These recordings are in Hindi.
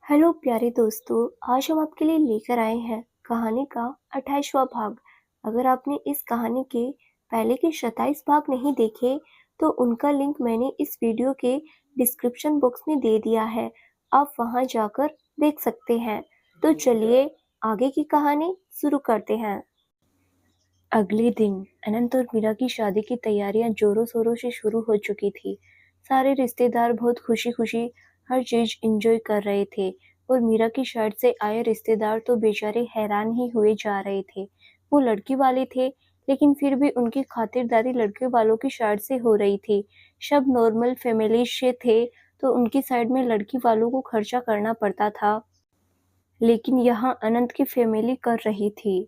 हेलो प्यारे दोस्तों, आज हम आपके लिए लेकर आए हैं कहानी का 28वां भाग। अगर आपने इस कहानी के पहले के 27 भाग नहीं देखे तो उनका लिंक मैंने इस वीडियो के डिस्क्रिप्शन बॉक्स में दे दिया है, आप वहां जाकर देख सकते हैं। तो चलिए आगे की कहानी शुरू करते हैं। अगले दिन अनंत और मीरा की शादी की तैयारियां जोरों शोरों से शुरू हो चुकी थी। सारे रिश्तेदार बहुत खुशी खुशी हर चीज एंजॉय कर रहे थे और मीरा की शर्ट से आए रिश्तेदार तो बेचारे हैरान ही हुए जा रहे थे। वो लड़की वाले थे लेकिन फिर भी उनकी खातिरदारी लड़के वालों की शर्ट से हो रही थी। सब नॉर्मल फैमिली से थे तो उनकी साइड में लड़की वालों को खर्चा करना पड़ता था, लेकिन यहाँ अनंत की फैमिली कर रही थी।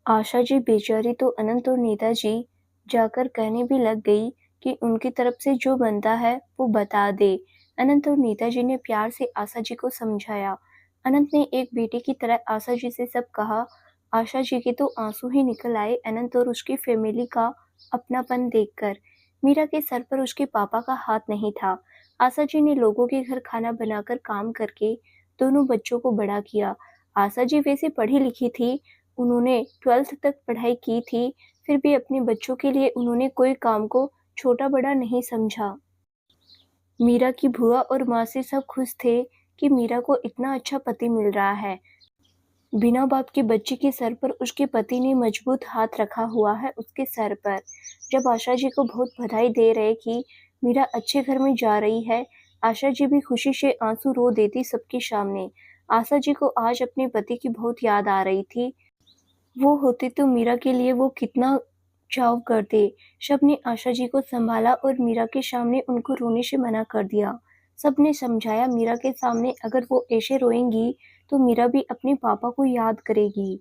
आशा जी बेचारी तो अनंत और नीता जी जाकर कहने भी लग गई कि उनकी तरफ से जो बनता है वो बता दे। अनंत और नीता जी ने प्यार से आशा जी को समझाया। अनंत ने एक बेटे की तरह आशा जी से सब कहा। आशा जी के तो आंसू ही निकल आए अनंत और उसकी फैमिली का अपनापन देखकर। मीरा के सर पर उसके पापा का हाथ नहीं था। आशा जी ने लोगों के घर खाना बनाकर काम करके दोनों बच्चों को बड़ा किया। आशा जी वैसे पढ़ी लिखी थी, उन्होंने 12th तक पढ़ाई की थी, फिर भी अपने बच्चों के लिए उन्होंने कोई काम को छोटा बड़ा नहीं समझा। मीरा की बुआ और माँ से सब खुश थे कि मीरा को इतना अच्छा पति मिल रहा है। बिना बाप के बच्चे के सर पर उसके पति ने मजबूत हाथ रखा हुआ है उसके सर पर। जब आशा जी को बहुत बधाई दे रहे कि मीरा अच्छे घर में जा रही है, आशा जी भी खुशी से आंसू रो देती सबके सामने। आशा जी को आज अपने पति की बहुत याद आ रही थी। वो होते तो मीरा के लिए वो कितना चाव करते। सबने आशा जी को संभाला और मीरा के सामने उनको रोने से मना कर दिया। सबने समझाया मीरा के सामने अगर वो ऐसे रोएंगी तो मीरा भी अपने पापा को याद करेगी।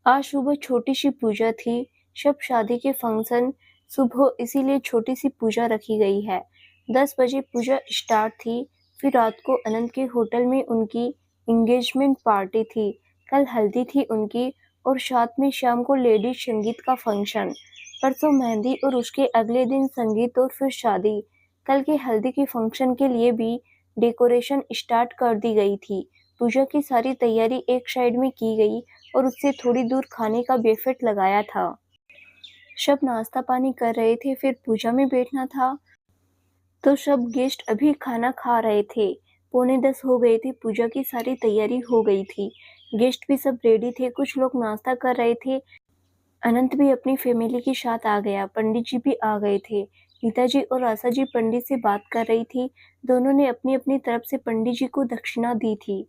आज सुबह छोटी सी पूजा थी। सब शादी के फंक्शन सुबह इसीलिए छोटी सी पूजा रखी गई है। 10 बजे पूजा स्टार्ट थी। फिर रात को अनंत के होटल में उनकी एंगेजमेंट पार्टी थी। कल हल्दी थी उनकी और साथ में शाम को लेडीज संगीत का फंक्शन। परसों मेहंदी और उसके अगले दिन संगीत और फिर शादी। कल के हल्दी के फंक्शन के लिए भी डेकोरेशन स्टार्ट कर दी गई थी। पूजा की सारी तैयारी एक साइड में की गई और उससे थोड़ी दूर खाने का बेफेट लगाया था। सब नाश्ता पानी कर रहे थे, फिर पूजा में बैठना था। तो सब गेस्ट अभी खाना खा रहे थे। 9:45 हो गए थे, पूजा की सारी तैयारी हो गई थी। गेस्ट भी सब रेडी थे, कुछ लोग नाश्ता कर रहे थे। अनंत भी अपनी फैमिली के साथ आ गया। पंडित जी भी आ गए थे। नीता जी और आशा जी पंडित से बात कर रही थी। दोनों ने अपनी अपनी तरफ से पंडित जी को दक्षिणा दी थी।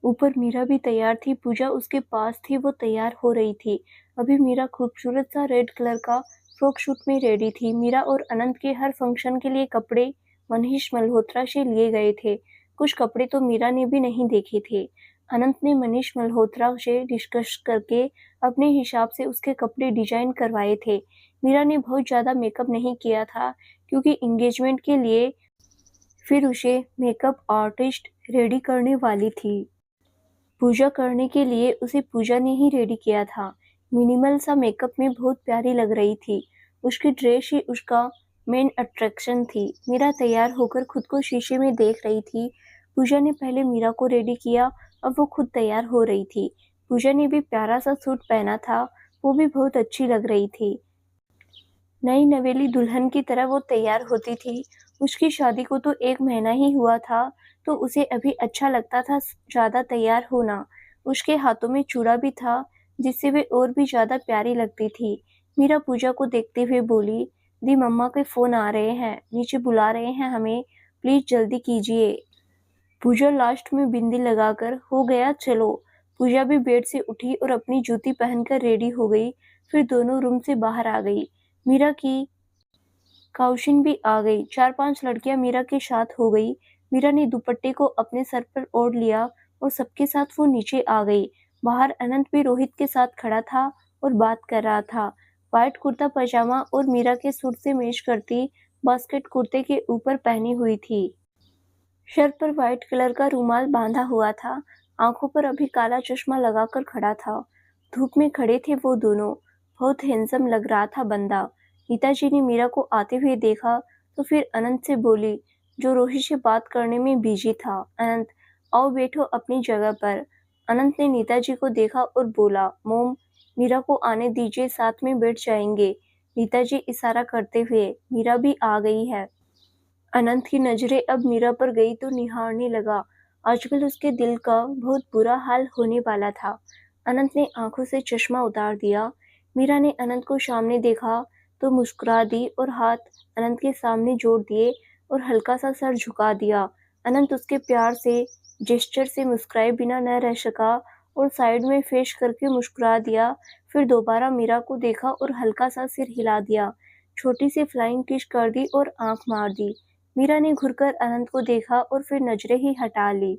ऊपर मीरा भी तैयार थी, पूजा उसके पास थी, वो तैयार हो रही थी। अभी मीरा खूबसूरत सा रेड कलर का फ्रॉक सूट में रेडी थी। मीरा और अनंत के हर फंक्शन के लिए कपड़े मनीष मल्होत्रा से लिए गए थे। कुछ कपड़े तो मीरा ने भी नहीं देखे थे। अनंत ने मनीष मल्होत्रा से डिस्कस करके अपने हिसाब से उसके कपड़े डिजाइन करवाए थे। मीरा ने बहुत ज्यादा मेकअप नहीं किया था क्योंकि एंगेजमेंट के लिए फिर उसे मेकअप आर्टिस्ट रेडी करने वाली थी। पूजा करने के लिए उसे पूजा ने ही रेडी किया था। मिनिमल सा मेकअप में बहुत प्यारी लग रही थी। उसकी ड्रेस ही उसका मेन अट्रैक्शन थी। मीरा तैयार होकर खुद को शीशे में देख रही थी। पूजा ने पहले मीरा को रेडी किया, अब वो खुद तैयार हो रही थी। पूजा ने भी प्यारा सा सूट पहना था, वो भी बहुत अच्छी लग रही थी। नई नवेली दुल्हन की तरह वो तैयार होती थी। उसकी शादी को तो 1 महीना ही हुआ था, तो उसे अभी अच्छा लगता था ज्यादा तैयार होना। उसके हाथों में चूड़ा भी था, जिससे वे और भी ज्यादा प्यारी लगती थी। मीरा पूजा को देखते हुए बोली, दी मम्मा के फोन आ रहे हैं, नीचे बुला रहे हैं हमें, प्लीज जल्दी कीजिए। पूजा लास्ट में बिंदी लगाकर, हो गया चलो। पूजा भी बेड से उठी और अपनी जूती पहनकर रेडी हो गई। फिर दोनों रूम से बाहर आ गई। मीरा की कौशिन भी आ गई। 4-5 लड़कियां मीरा के साथ हो गई। मीरा ने दुपट्टे को अपने सर पर ओढ़ लिया और सबके साथ वो नीचे आ गई। बाहर अनंत भी रोहित के साथ खड़ा था और बात कर रहा था। व्हाइट कुर्ता पजामा और मीरा के सूट से मैच करती बास्केट कुर्ते के ऊपर पहनी हुई थी। सर पर व्हाइट कलर का रुमाल बांधा हुआ था। आंखों पर अभी काला चश्मा लगाकर खड़ा था। धूप में खड़े थे वो दोनों। बहुत हैंडसम लग रहा था बंदा। नीता जी ने मीरा को आते हुए देखा तो फिर अनंत से बोली, जो रोहित से बात करने में बिजी था। अनंत, आओ बैठो अपनी जगह पर। अनंत ने नीता जी को देखा और बोला, मोम, मीरा को आने दीजिए, साथ में बैठ जाएंगे। नीता जी इशारा करते हुए, मीरा भी आ गई है। अनंत की नजरें अब मीरा पर गई तो निहारने लगा। आजकल उसके दिल का बहुत बुरा हाल होने वाला था। अनंत ने आंखों से चश्मा उतार दिया। मीरा ने अनंत को सामने देखा तो मुस्कुरा दी और हाथ अनंत के सामने जोड़ दिए और हल्का सा सर झुका दिया। अनंत उसके प्यार से जेस्चर से मुस्कुराए बिना न रह सका और साइड में फेस करके मुस्कुरा दिया। फिर दोबारा मीरा को देखा और हल्का सा सिर हिला दिया। छोटी सी फ्लाइंग किस कर दी और आंख मार दी। मीरा ने घुरकर अनंत को देखा और फिर नजरें ही हटा ली।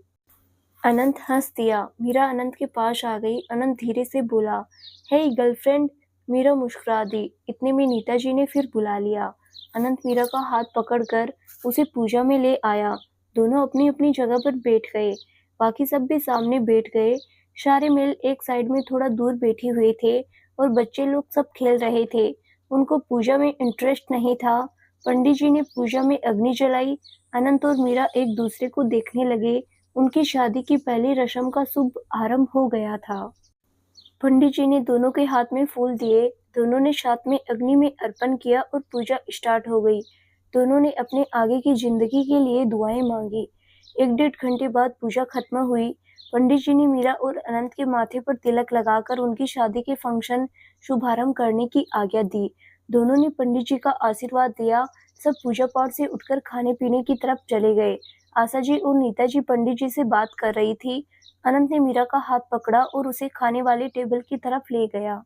अनंत हंस दिया। मीरा अनंत के पास आ गई। अनंत धीरे से बोला, हे गर्लफ्रेंड। मीरा मुस्कुरा दी। इतने में नीता जी ने फिर बुला लिया। अनंत मीरा का हाथ पकड़कर उसे पूजा में ले आया। दोनों अपनी अपनी जगह पर बैठ गए। बाकी सब भी सामने बैठ गए। सारे मेल एक साइड में थोड़ा दूर बैठे हुए थे और बच्चे लोग सब खेल रहे थे। उनको पूजा में इंटरेस्ट नहीं था। पंडित जी ने पूजा में अग्नि जलाई। अनंत और मीरा एक दूसरे को देखने लगे। उनकी शादी की पहली रस्म का शुभ आरंभ हो गया था। पंडित जी ने दोनों के हाथ में फूल दिए। दोनों ने साथ में अग्नि में अर्पण किया और पूजा स्टार्ट हो गई। दोनों ने अपने आगे की जिंदगी के लिए दुआएं मांगी। 1-1.5 घंटे बाद पूजा खत्म हुई। पंडित जी ने मीरा और अनंत के माथे पर तिलक लगाकर उनकी शादी के फंक्शन शुभारंभ करने की आज्ञा दी। दोनों ने पंडित जी का आशीर्वाद दिया। सब पूजा पाठ से उठकर खाने पीने की तरफ चले गए। आशा जी और नीता जी पंडित जी से बात कर रही थी। अनंत ने मीरा का हाथ पकड़ा और उसे खाने वाले टेबल की तरफ ले गया।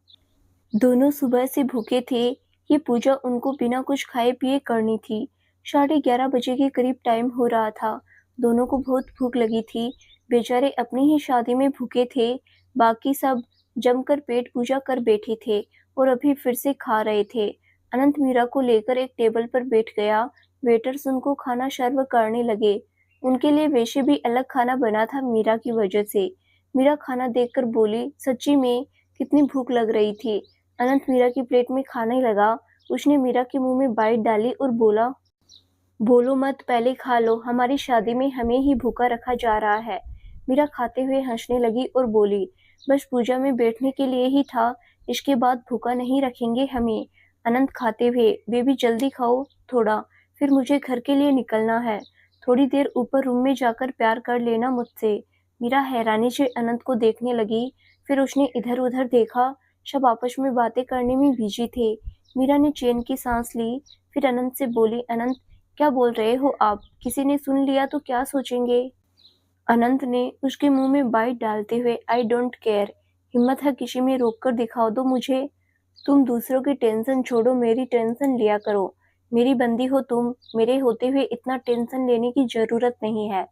दोनों सुबह से भूखे थे। ये पूजा उनको बिना कुछ खाए पिए करनी थी। 11:30 बजे के करीब टाइम हो रहा था। दोनों को बहुत भूख लगी थी। बेचारे अपनी ही शादी में भूखे थे। बाकी सब जमकर पेट पूजा कर बैठे थे और अभी फिर से खा रहे थे। अनंत मीरा को लेकर एक टेबल पर बैठ गया। वेटर्स उनको खाना सर्व करने लगे। उनके लिए वैसे भी अलग खाना बना था मीरा की वजह से। मीरा खाना देखकर बोली, सच्ची में कितनी भूख लग रही थी। अनंत मीरा की प्लेट में खाने लगा। उसने मीरा के मुंह में बाइट डाली और बोला, बोलो मत, पहले खा लो, हमारी शादी में हमें ही भूखा रखा जा रहा है। मीरा खाते हुए हंसने लगी और बोली, बस पूजा में बैठने के लिए ही था, इसके बाद भूखा नहीं रखेंगे हमें। अनंत खाते हुए, बेबी जल्दी खाओ थोड़ा, फिर मुझे घर के लिए निकलना है। थोड़ी देर ऊपर रूम में जाकर प्यार कर लेना मुझसे। मीरा हैरानी से अनंत को देखने लगी। फिर उसने इधर उधर देखा। सब आपस में बातें करने में बिजी थे। मीरा ने चैन की सांस ली। फिर अनंत से बोली, अनंत क्या बोल रहे हो आप? किसी ने सुन लिया तो क्या सोचेंगे? अनंत ने उसके मुंह में बाइट डालते हुए, आई डोंट केयर। हिम्मत है किसी में रोक कर दिखाओ दो मुझे। तुम दूसरों की टेंशन छोड़ो, मेरी टेंशन लिया करो। मेरी बंदी हो तुम, मेरे होते हुए इतना टेंशन लेने की जरूरत नहीं है।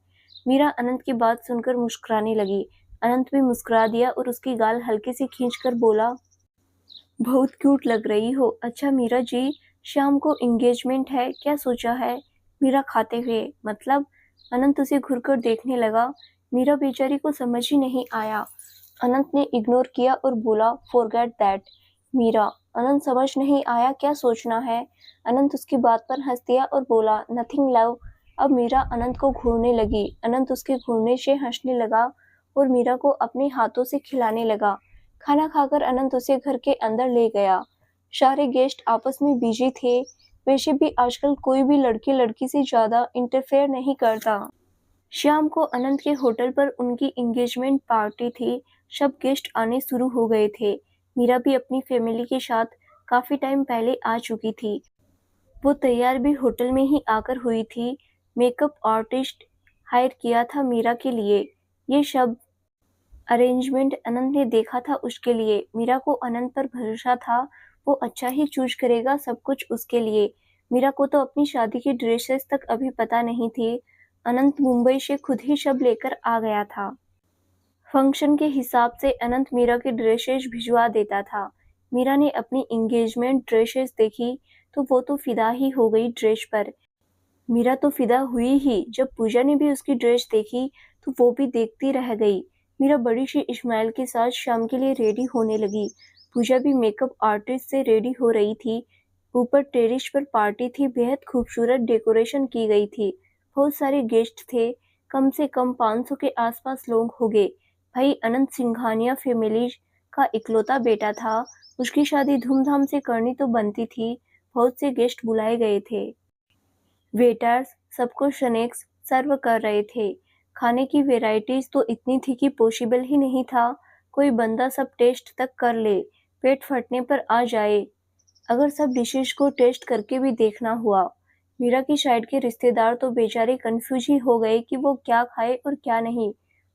मीरा अनंत की बात सुनकर मुस्कुराने लगी। अनंत भी मुस्कुरा दिया और उसकी गाल हल्के से खींचकर बोला, बहुत क्यूट लग रही हो। अच्छा मीरा जी, शाम को एंगेजमेंट है, क्या सोचा है? मीरा खाते हुए, मतलब? अनंत उसे घुरकर देखने लगा। मीरा बेचारी को समझ ही नहीं आया। अनंत ने इग्नोर किया और बोला, फॉरगेट दैट। मीरा, अनंत समझ नहीं आया क्या सोचना है? अनंत उसकी बात पर हंस दिया और बोला, नथिंग लव। अब मीरा अनंत को घूरने लगी। अनंत उसके घूरने से हंसने लगा और मीरा को अपने हाथों से खिलाने लगा। खाना खाकर अनंत उसे घर के अंदर ले गया। सारे गेस्ट आपस में बिजी थे। वैसे भी आजकल कोई भी लड़की लड़की से ज्यादा इंटरफेयर नहीं करता। शाम को अनंत के होटल पर उनकी एंगेजमेंट पार्टी थी। सब गेस्ट आने शुरू हो गए थे। मीरा भी अपनी फैमिली के साथ काफी टाइम पहले आ चुकी थी। वो तैयार भी होटल में ही आकर हुई थी। मेकअप आर्टिस्ट हायर किया था मीरा के लिए। ये सब अरेंजमेंट अनंत ने देखा था उसके लिए। मीरा को अनंत पर भरोसा था, वो अच्छा ही चूज करेगा सब कुछ उसके लिए। मीरा को तो अपनी शादी की ड्रेसेस तक अभी पता नहीं थी। अनंत मुंबई से खुद ही सब लेकर आ गया था। फंक्शन के हिसाब से अनंत मीरा की ड्रेसेस भिजवा देता था। मीरा ने अपनी एंगेजमेंट ड्रेसेस देखी तो वो तो फिदा ही हो गई ड्रेस पर। मीरा तो फिदा हुई ही जब पूजा ने भी उसकी ड्रेस देखी तो वो भी देखती रह गई। मीरा बड़ी सी स्माइल के साथ शाम के लिए रेडी होने लगी। पूजा भी मेकअप आर्टिस्ट से रेडी हो रही थी। ऊपर टेरिस पर पार्टी थी, बेहद खूबसूरत डेकोरेशन की गई थी। बहुत सारे गेस्ट थे। कम से कम 500 के आसपास लोग होंगे। भाई अनंत सिंघानिया फैमिली का इकलौता बेटा था, उसकी शादी धूमधाम से करनी तो बनती थी। बहुत से गेस्ट बुलाए गए थे। वेटर्स सबको स्नैक्स सर्व कर रहे थे। खाने की वैरायटीज तो इतनी थी कि पॉसिबल ही नहीं था कोई बंदा सब टेस्ट तक कर ले, पेट फटने पर आ जाए अगर सब डिशेज को टेस्ट करके भी देखना हुआ। मीरा की साइड के रिश्तेदार तो बेचारे कंफ्यूज ही हो गए कि वो क्या खाए और क्या नहीं।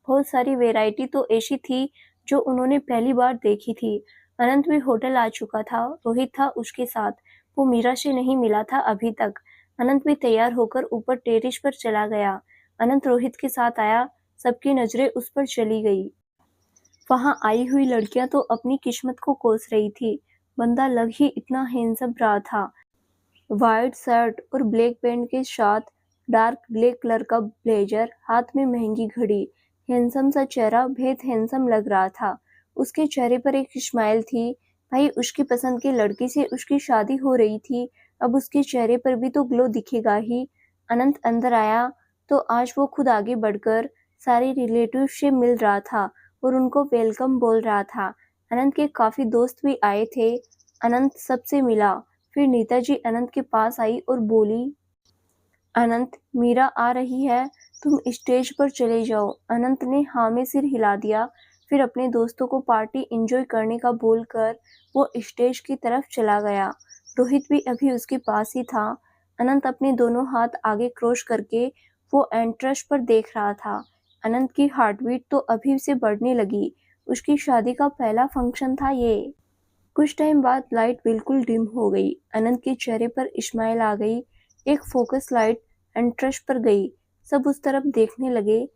बहुत सारी वैरायटी तो ऐसी थी जो उन्होंने पहली बार देखी थी। अनंत भी होटल आ चुका था, रोहित था उसके साथ। वो मीरा से नहीं मिला था अभी तक। अनंत भी तैयार होकर ऊपर टेरिस पर चला गया। अनंत रोहित के साथ आया, सबकी नजरें उस पर चली गई। वहां आई हुई लड़कियां तो अपनी किस्मत को कोस रही थी। बंदा लग ही इतना हैंडसम रहा था। व्हाइट शर्ट और ब्लैक पैंट के साथ डार्क ब्लैक कलर का ब्लेजर, हाथ में महंगी घड़ी। हैंडसम सा चेहरा बेहद हैंडसम लग रहा था। उसके चेहरे पर एक स्माइल थी। भाई उसकी पसंद की लड़की से उसकी शादी हो रही थी, अब उसके चेहरे पर भी तो ग्लो दिखेगा ही। अनंत अंदर आया तो आज वो खुद आगे बढ़कर सारे रिलेटिव से मिल रहा था और उनको वेलकम बोल रहा था। अनंत के काफी दोस्त भी आए थे। अनंत सबसे मिला। फिर नीता जी अनंत के पास आई और बोली, अनंत, मीरा आ रही है, तुम स्टेज पर चले जाओ। अनंत ने हाँ में सिर हिला दिया। फिर अपने दोस्तों को पार्टी एंजॉय करने का बोलकर वो स्टेज की तरफ चला गया। रोहित भी अभी उसके पास ही था। अनंत अपने दोनों हाथ आगे क्रॉस करके वो एंट्रेंस पर देख रहा था। अनंत की हार्टबीट तो अभी से बढ़ने लगी। उसकी शादी का पहला फंक्शन था ये। कुछ टाइम बाद लाइट बिल्कुल डिम हो गई। अनंत के चेहरे पर स्माइल आ गई। एक फोकस लाइट एंट्रेंस पर गई। सब उस तरफ देखने लगे।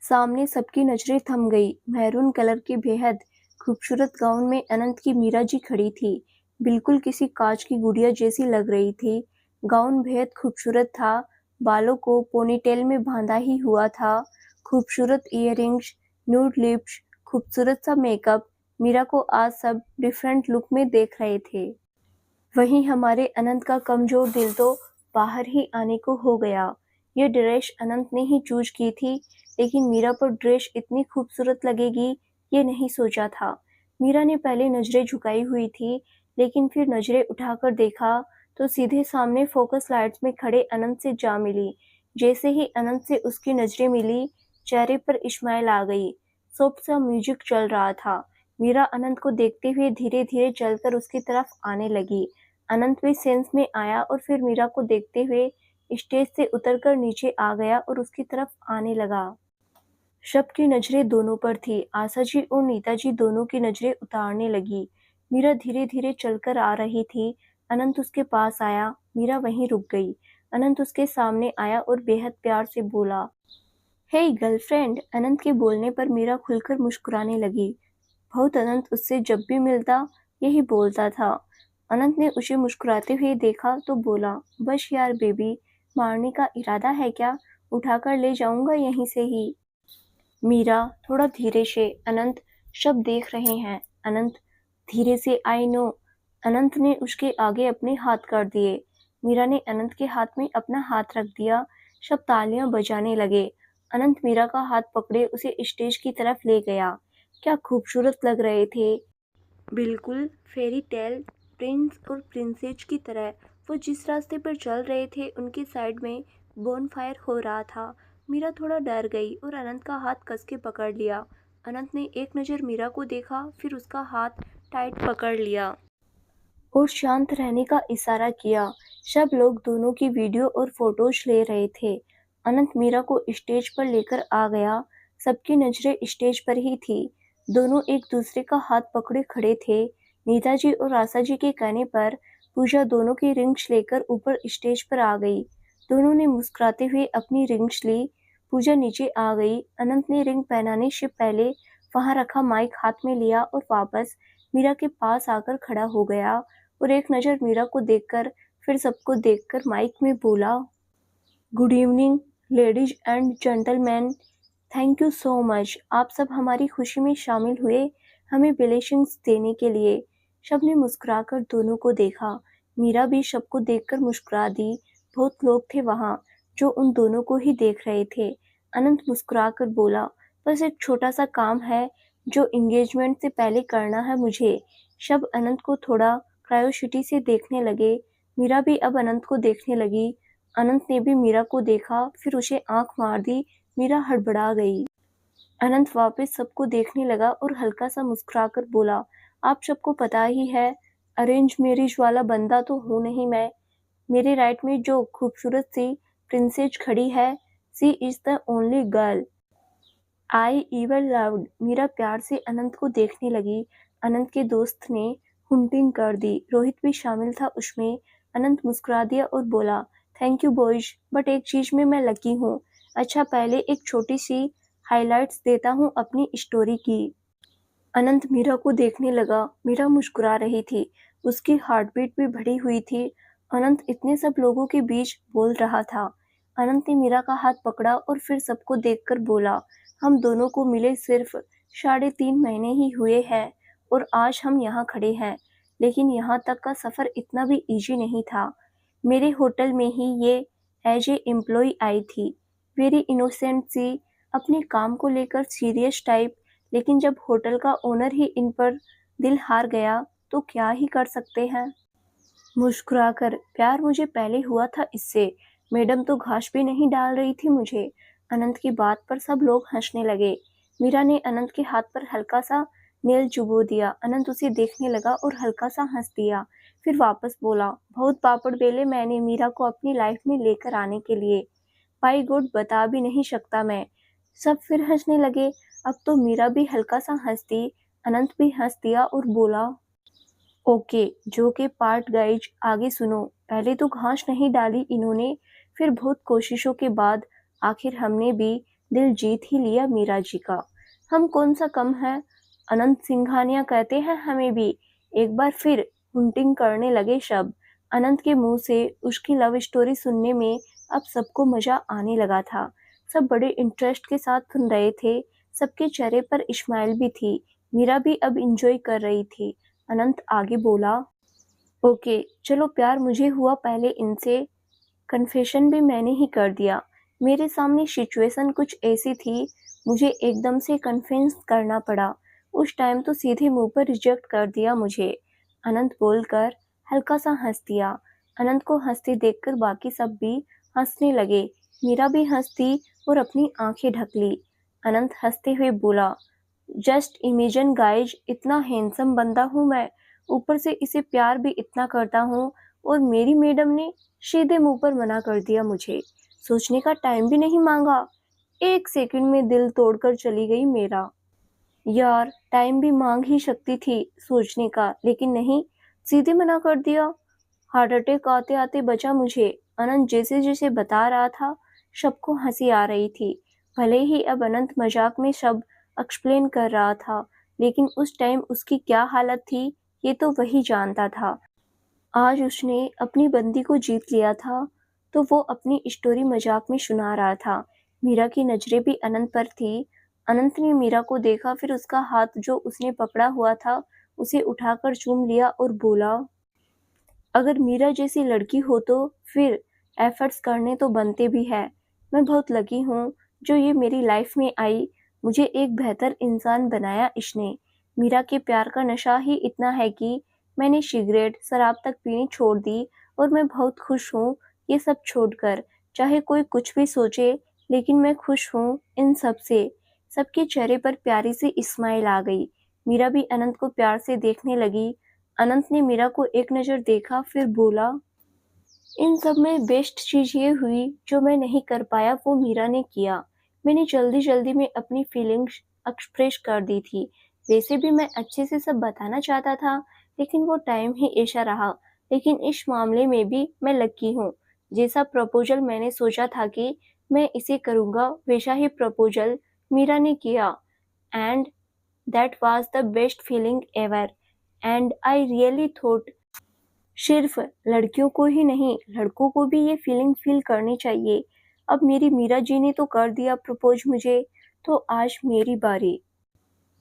सामने सबकी नजरें थम गई। मैरून कलर के बेहद खूबसूरत गाउन में अनंत की मीरा जी खड़ी थी। बिल्कुल किसी कांच की गुड़िया जैसी लग रही थी। गाउन बेहद खूबसूरत था। बालों को पोनीटेल में बांधा ही हुआ था। खूबसूरत इयररिंग्स, न्यूड लिप्स, खूबसूरत सा मेकअप। मीरा को आज सब डिफरेंट लुक में देख रहे थे। वहीं हमारे अनंत का कमजोर दिल तो बाहर ही आने को हो गया। ये ड्रेस अनंत ने ही चूज की थी, लेकिन मीरा पर ड्रेस इतनी खूबसूरत लगेगी ये नहीं सोचा था। मीरा ने पहले नजरें झुकाई हुई थी, लेकिन फिर नजरें उठाकर देखा तो सीधे सामने फोकस लाइट्स में खड़े अनंत से जा मिली। जैसे ही अनंत से उसकी नजरें मिली, चेहरे पर स्माइल आ गई। सॉफ्ट सा म्यूजिक चल रहा था। मीरा अनंत को देखते हुए धीरे धीरे चलकर उसकी तरफ आने लगी। अनंत भी सेंस में आया और फिर मीरा को देखते हुए स्टेज से उतरकर नीचे आ गया और उसकी तरफ आने लगा। सबकी नजरें दोनों पर थी। आशा जी और नीता जी दोनों की नजरें उतारने लगी। मीरा धीरे धीरे चलकर आ रही थी। अनंत उसके पास आया। मीरा वहीं रुक गई। अनंत उसके सामने आया और बेहद प्यार से बोला, हे गर्लफ्रेंड। अनंत के बोलने पर मीरा खुलकर मुस्कुराने लगी। बहुत अनंत उससे जब भी मिलता यही बोलता था। अनंत ने उसे मुस्कुराते हुए देखा तो बोला, बस यार बेबी, मारने का इरादा है क्या? उठाकर ले जाऊंगा यहीं से ही। मीरा थोड़ा धीरे से, अनंत, सब देख रहे हैं। अनंत धीरे से, आई नो। अनंत ने उसके आगे अपने हाथ कर दिए। मीरा ने अनंत के हाथ में अपना हाथ रख दिया। सब तालियां बजाने लगे। अनंत मीरा का हाथ पकड़े उसे स्टेज की तरफ ले गया। क्या खूबसूरत लग रहे थे, बिल्कुल फेरी टेल प्रिंस और प्रिंसेस की तरह। वो जिस रास्ते पर चल रहे थे उनके साइड में बोनफायर हो रहा था। मीरा थोड़ा डर गई और अनंत का हाथ कस के पकड़ लिया। अनंत ने एक नज़र मीरा को देखा, फिर उसका हाथ टाइट पकड़ लिया और शांत रहने का इशारा किया। सब लोग दोनों की वीडियो और फोटोज ले रहे थे। अनंत मीरा को स्टेज पर लेकर आ गया। सबकी नजरें स्टेज पर ही थी। दोनों एक दूसरे का हाथ पकड़े खड़े थे। नीता जी और आशा जी के कहने पर पूजा दोनों की रिंग्स लेकर ऊपर स्टेज पर आ गई। दोनों ने मुस्कुराते हुए अपनी रिंग्स ली। पूजा नीचे आ गई। अनंत ने रिंग पहनाने से पहले वहां रखा माइक हाथ में लिया और वापस मीरा के पास आकर खड़ा हो गया और एक नज़र मीरा को देखकर फिर सबको देखकर माइक में बोला, good evening ladies and gentleman, thank you so much. आप सब हमारी खुशी में शामिल हुए, हमें ब्लेसिंग्स देने के लिए। सबने मुस्कुराकर दोनों को देखा। मीरा भी सबको देखकर मुस्कुरा दी। बहुत लोग थे वहाँ जो उन दोनों को ही देख रहे थे। अनंत मुस्कुराकर बोला, बस एक छोटा सा काम है जो एंगेजमेंट से पहले करना है मुझे। सब अनंत को थोड़ा क्रायोसिटी से देखने लगे। मीरा भी अब अनंत को देखने लगी। अनंत ने भी मीरा को देखा, फिर उसे आंख मार दी। मीरा हड़बड़ा गई। अनंत वापस सबको देखने लगा और हल्का सा मुस्कुराकर बोला, आप सबको पता ही है, अरेंज मैरिज वाला बंदा तो हूँ नहीं मैं। मेरे राइट में जो खूबसूरत सी प्रिंसेस खड़ी है, she is the only girl I ever loved. Meera प्यार से अनंत को देखने लगी। अनंत के दोस्त ने हुंटिंग कर दी। रोहित भी शामिल था उसमें। अनंत मुस्कुरा दिया और बोला, थैंक यू बॉयज, बट एक चीज में मैं लकी हूँ। अच्छा, पहले एक छोटी सी हाइलाइट्स देता हूँ अपनी स्टोरी की। अनंत मीरा को देखने लगा। मीरा मुस्कुरा रही थी। उसकी हार्टबीट भी बढ़ी हुई थी। अनंत इतने सब लोगों के बीच बोल रहा था। अनंत ने मीरा का हाथ पकड़ा और फिर सबको देखकर बोला, हम दोनों को मिले सिर्फ 3.5 महीने ही हुए हैं और आज हम यहाँ खड़े हैं। लेकिन यहाँ तक का सफ़र इतना भी इजी नहीं था। मेरे होटल में ही ये एज ए एम्प्लॉय आई थी। वेरी इनोसेंट सी, अपने काम को लेकर सीरियस टाइप। लेकिन जब होटल का ओनर ही इन पर दिल हार गया तो क्या ही कर सकते हैं। मुस्कुराकर, प्यार मुझे पहले हुआ था इससे। मैडम तो घास भी नहीं डाल रही थी मुझे। अनंत की बात पर सब लोग हंसने लगे। मीरा ने अनंत के हाथ पर हल्का सा नेल चुभो दिया। अनंत उसे देखने लगा और हल्का सा हंस दिया। फिर वापस बोला, बहुत पापड़ बेले मैंने मीरा को अपनी लाइफ में लेकर आने के लिए। बाई गॉड, बता भी नहीं सकता मैं। सब फिर हंसने लगे। अब तो मीरा भी हल्का सा हंस दी। अनंत भी हंस दिया और बोला, ओके, जो के पार्ट गाइज आगे सुनो। पहले तो घास नहीं डाली इन्होंने, फिर बहुत कोशिशों के बाद आखिर हमने भी दिल जीत ही लिया मीरा जी का। हम कौन सा कम है, अनंत सिंघानिया कहते हैं हमें भी। एक बार फिर हुंटिंग करने लगे सब। अनंत के मुंह से उसकी लव स्टोरी सुनने में अब सबको मजा आने लगा था। सब बड़े इंटरेस्ट के साथ सुन रहे थे। सबके चेहरे पर स्माइल भी थी। मीरा भी अब इंजॉय कर रही थी। अनंत आगे बोला, ओके चलो, प्यार मुझे हुआ पहले इनसे, कन्फेशन भी मैंने ही कर दिया। मेरे सामने सिचुएशन कुछ ऐसी थी, मुझे एकदम से कन्फेस करना पड़ा। उस टाइम तो सीधे मुंह पर रिजेक्ट कर दिया मुझे। अनंत बोलकर हल्का सा हंस दिया। अनंत को हंसते देखकर बाकी सब भी हंसने लगे। मीरा भी हंस दी और अपनी आंखें ढक ली। अनंत हंसते हुए बोला, जस्ट इमेजिन गाइज, इतना हैंडसम बंदा हूँ मैं, ऊपर से इसे प्यार भी इतना करता हूँ और मेरी मैडम ने सीधे मुंह पर मना कर दिया मुझे। सोचने का टाइम भी नहीं मांगा। 1 सेकंड में दिल तोड़कर चली गई मेरा। यार, टाइम भी मांग ही सकती थी सोचने का, लेकिन नहीं, सीधे मना कर दिया। हार्ट अटैक आते आते बचा मुझे। अनंत जैसे जैसे बता रहा था, सबको हंसी आ रही थी। भले ही अब अनंत मजाक में सब एक्सप्लेन कर रहा था, लेकिन उस टाइम उसकी क्या हालत थी ये तो वही जानता था। आज उसने अपनी बंदी को जीत लिया था, तो वो अपनी स्टोरी मजाक में सुना रहा था। मीरा की नजरें भी अनंत पर थी। अनंत ने मीरा को देखा, फिर उसका हाथ जो उसने पकड़ा हुआ था उसे उठाकर चूम लिया और बोला, अगर मीरा जैसी लड़की हो तो फिर एफर्ट्स करने तो बनते भी है। मैं बहुत लकी हूँ जो ये मेरी लाइफ में आई। मुझे एक बेहतर इंसान बनाया इसने। मीरा के प्यार का नशा ही इतना है कि मैंने सिगरेट शराब तक पीनी छोड़ दी और मैं बहुत खुश हूँ ये सब छोड़कर। चाहे कोई कुछ भी सोचे, लेकिन मैं खुश हूँ इन सब से। सबके चेहरे पर प्यारी सी स्माइल आ गई। मीरा भी अनंत को प्यार से देखने लगी। अनंत ने मीरा को एक नज़र देखा, फिर बोला, इन सब में बेस्ट चीज़ ये हुई जो मैं नहीं कर पाया वो मीरा ने किया। मैंने जल्दी जल्दी में अपनी फीलिंग्स एक्सप्रेस कर दी थी। वैसे भी मैं अच्छे से सब बताना चाहता था, लेकिन वो टाइम ही ऐसा रहा। लेकिन इस मामले में भी मैं लकी हूँ। जैसा प्रपोजल मैंने सोचा था कि मैं इसे करूँगा, वैसा ही प्रपोजल मीरा ने किया। And that was the best feeling ever. And I really thought सिर्फ लड़कियों को ही नहीं, लड़कों को भी ये फीलिंग फील करनी चाहिए। अब मेरी मीरा जी ने तो कर दिया प्रपोज मुझे, तो आज मेरी बारी।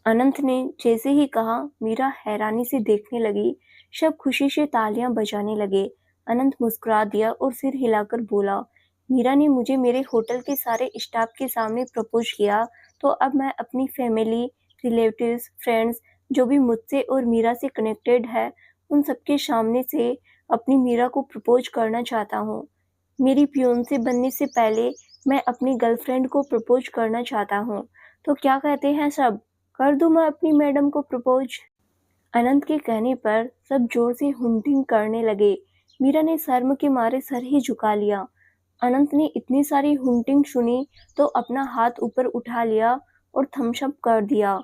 अनंत ने जैसे ही कहा, मीरा हैरानी से देखने लगी। सब खुशी से तालियां बजाने लगे। अनंत मुस्कुरा दिया और सिर हिलाकर बोला, मीरा ने मुझे मेरे होटल के सारे स्टाफ के सामने प्रपोज किया, तो अब मैं अपनी फैमिली, रिलेटिव्स, फ्रेंड्स जो भी मुझसे और मीरा से कनेक्टेड है, उन सबके सामने से अपनी मीरा को प्रपोज करना चाहता हूँ। मेरी फियोंसे बनने से पहले मैं अपनी गर्लफ्रेंड को प्रपोज करना चाहता हूँ। तो क्या कहते हैं सब? कर दूँ मैं अपनी मैडम को प्रपोज? अनंत के कहने पर सब जोर से हुंटिंग करने लगे। मीरा ने शर्म के मारे सर ही झुका लिया। अनंत ने इतनी सारी हुंटिंग सुनी तो अपना हाथ ऊपर उठा लिया और थम्स अप कर दिया।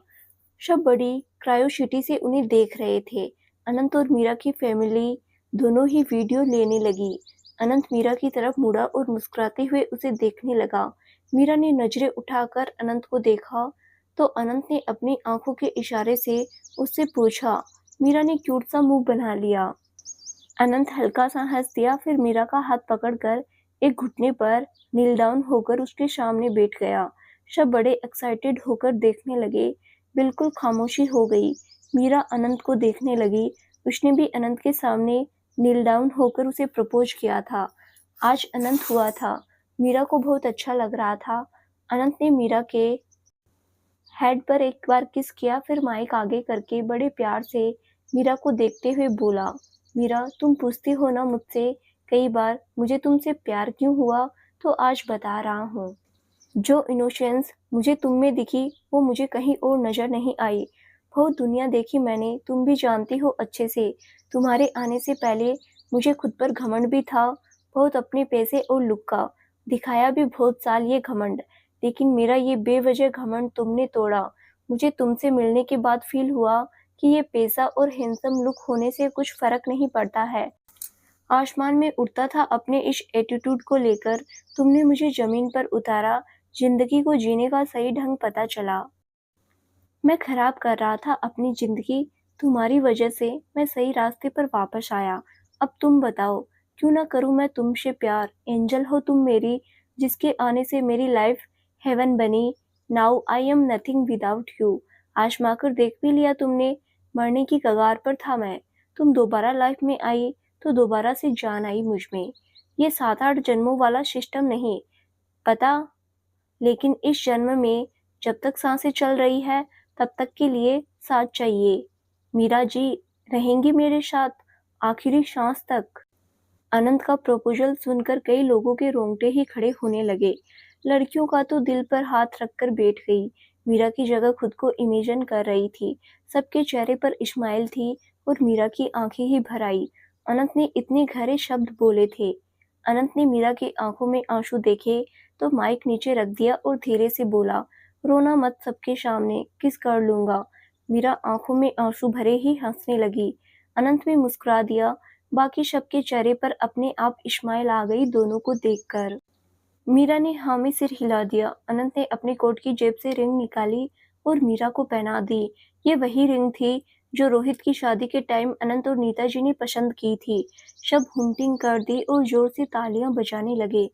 सब बड़ी क्रायोसिटी से उन्हें देख रहे थे। अनंत और मीरा की फैमिली दोनों ही वीडियो लेने लगी। अनंत मीरा की तरफ मुड़ा और मुस्कुराते हुए उसे देखने लगा। मीरा ने नजरें उठाकर अनंत को देखा तो अनंत ने अपनी आंखों के इशारे से उससे पूछा। मीरा ने क्यूट सा मुंह बना लिया। अनंत हल्का सा हंस दिया, फिर मीरा का हाथ पकड़कर एक घुटने पर नील डाउन होकर उसके सामने बैठ गया। सब बड़े एक्साइटेड होकर देखने लगे। बिल्कुल खामोशी हो गई। मीरा अनंत को देखने लगी। उसने भी अनंत के सामने नील डाउन होकर उसे प्रपोज किया था। आज अनंत हुआ था। मीरा को बहुत अच्छा लग रहा था। अनंत ने मीरा के हेड पर एक बार किस किया, फिर माइक आगे करके बड़े प्यार से मीरा को देखते हुए बोला, मीरा तुम पूछती हो ना मुझसे कई बार मुझे तुमसे प्यार क्यों हुआ, तो आज बता रहा हूँ। जो इनोसेंस मुझे तुम में दिखी वो मुझे कहीं और नजर नहीं आई। बहुत दुनिया देखी मैंने, तुम भी जानती हो अच्छे से। तुम्हारे आने से पहले मुझे खुद पर घमंड भी था, बहुत अपने पैसे और लुक का। दिखाया भी बहुत साल ये घमंड, लेकिन मेरा ये बेवजह घमंड तुमने तोड़ा। मुझे तुमसे मिलने के बाद फील हुआ कि ये पैसा और हैंडसम लुक होने से कुछ फर्क नहीं पड़ता है। आसमान में उड़ता था अपने इस एटीट्यूड को लेकर, तुमने मुझे जमीन पर उतारा। जिंदगी को जीने का सही ढंग पता चला। मैं खराब कर रहा था अपनी जिंदगी, तुम्हारी वजह से मैं सही रास्ते पर वापस आया। अब तुम बताओ, क्यों ना करूं मैं तुमसे प्यार। एंजल हो तुम मेरी, जिसके आने से मेरी लाइफ हेवन बनी। Now I am nothing without you. आजमा कर देख भी लिया तुमने, मरने की कगार पर था मैं। तुम दोबारा लाइफ में आई तो दोबारा से जान आई मुझ में। ये 7-8 जन्मों वाला सिस्टम नहीं पता, लेकिन इस जन्म में जब तक सांसें चल रही है तब तक के लिए साथ चाहिए। मीरा जी रहेंगी मेरे साथ आखिरी सांस तक। अनंत का प्रपोजल सुनकर कई लोगों के रोंगटे ही खड़े होने लगे। लड़कियों का तो दिल पर हाथ रखकर बैठ गई। मीरा की जगह खुद को इमेजिन कर रही थी। सबके चेहरे पर स्माइल थी और मीरा की आंखें ही भर आई। अनंत ने इतने गहरे शब्द बोले थे। अनंत ने मीरा की आंखों में आंसू देखे तो माइक नीचे रख दिया और धीरे से बोला, रोना मत, सबके सामने किस कर लूंगा। मीरा आंखों में आंसू भरे ही हंसने लगी। अनंत भी मुस्कुरा दिया। बाकी सबके चेहरे पर अपने आप इस्माइल आ गई दोनों को देखकर। मीरा ने हाँ में सिर हिला दिया। अनंत ने अपने कोट की जेब से रिंग निकाली और मीरा को पहना दी। ये वही रिंग थी जो रोहित की शादी के टाइम अनंत और नीता जी ने पसंद की थी। सब हुंटिंग कर दी और जोर से तालियां बजाने लगे।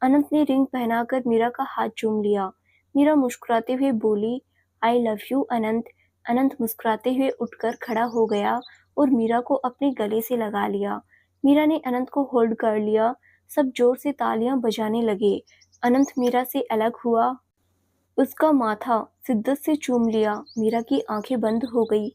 अनंत ने रिंग पहनाकर मीरा का हाथ चूम लिया। मीरा मुस्कुराते हुए बोली, आई लव यू अनंत। अनंत मुस्कुराते हुए उठकर खड़ा हो गया और मीरा को अपने गले से लगा लिया। मीरा ने अनंत को होल्ड कर लिया। सब जोर से तालियां बजाने लगे। अनंत मीरा से अलग हुआ। उसका माथा शिद्दत से चूम लिया। मीरा की आंखें बंद हो गई।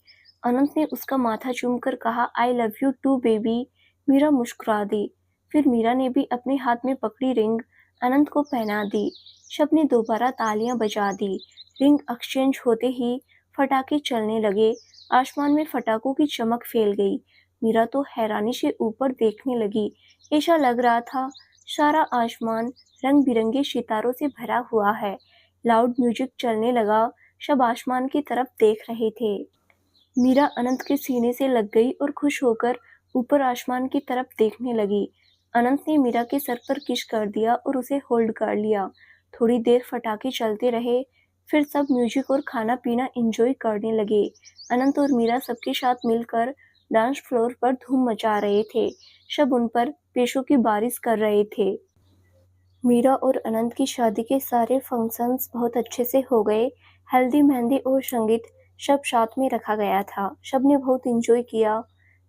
अनंत ने उसका माथा चूमकर कहा, I love you too baby. Meera मुस्कुरा दी। फिर मीरा ने भी अपने हाथ में पकड़ी रिंग अनंत को पहना दी। सबने दोबारा तालियां बजा दी। रिंग एक्सचेंज होते ही फटाके चलने लगे। आसमान में फटाकों की चमक फैल गई। मीरा तो हैरानी से ऊपर देखने लगी। ऐसा लग रहा था सारा आसमान रंग बिरंगे सितारों से भरा हुआ है। लाउड म्यूजिक चलने लगा। सब आसमान की तरफ देख रहे थे। मीरा अनंत के सीने से लग गई और खुश होकर ऊपर आसमान की तरफ देखने लगी। अनंत ने मीरा के सर पर किस कर दिया और उसे होल्ड कर लिया। थोड़ी देर फटाके चलते रहे, फिर सब म्यूजिक और खाना पीना एंजॉय करने लगे। अनंत और मीरा सबके साथ मिलकर डांस फ्लोर पर धूम मचा रहे थे। सब उन पर पैसों की बारिश कर रहे थे। मीरा और अनंत की शादी के सारे फंक्शंस बहुत अच्छे से हो गए। हल्दी, मेहंदी और संगीत सब साथ में रखा गया था। सबने बहुत एंजॉय किया।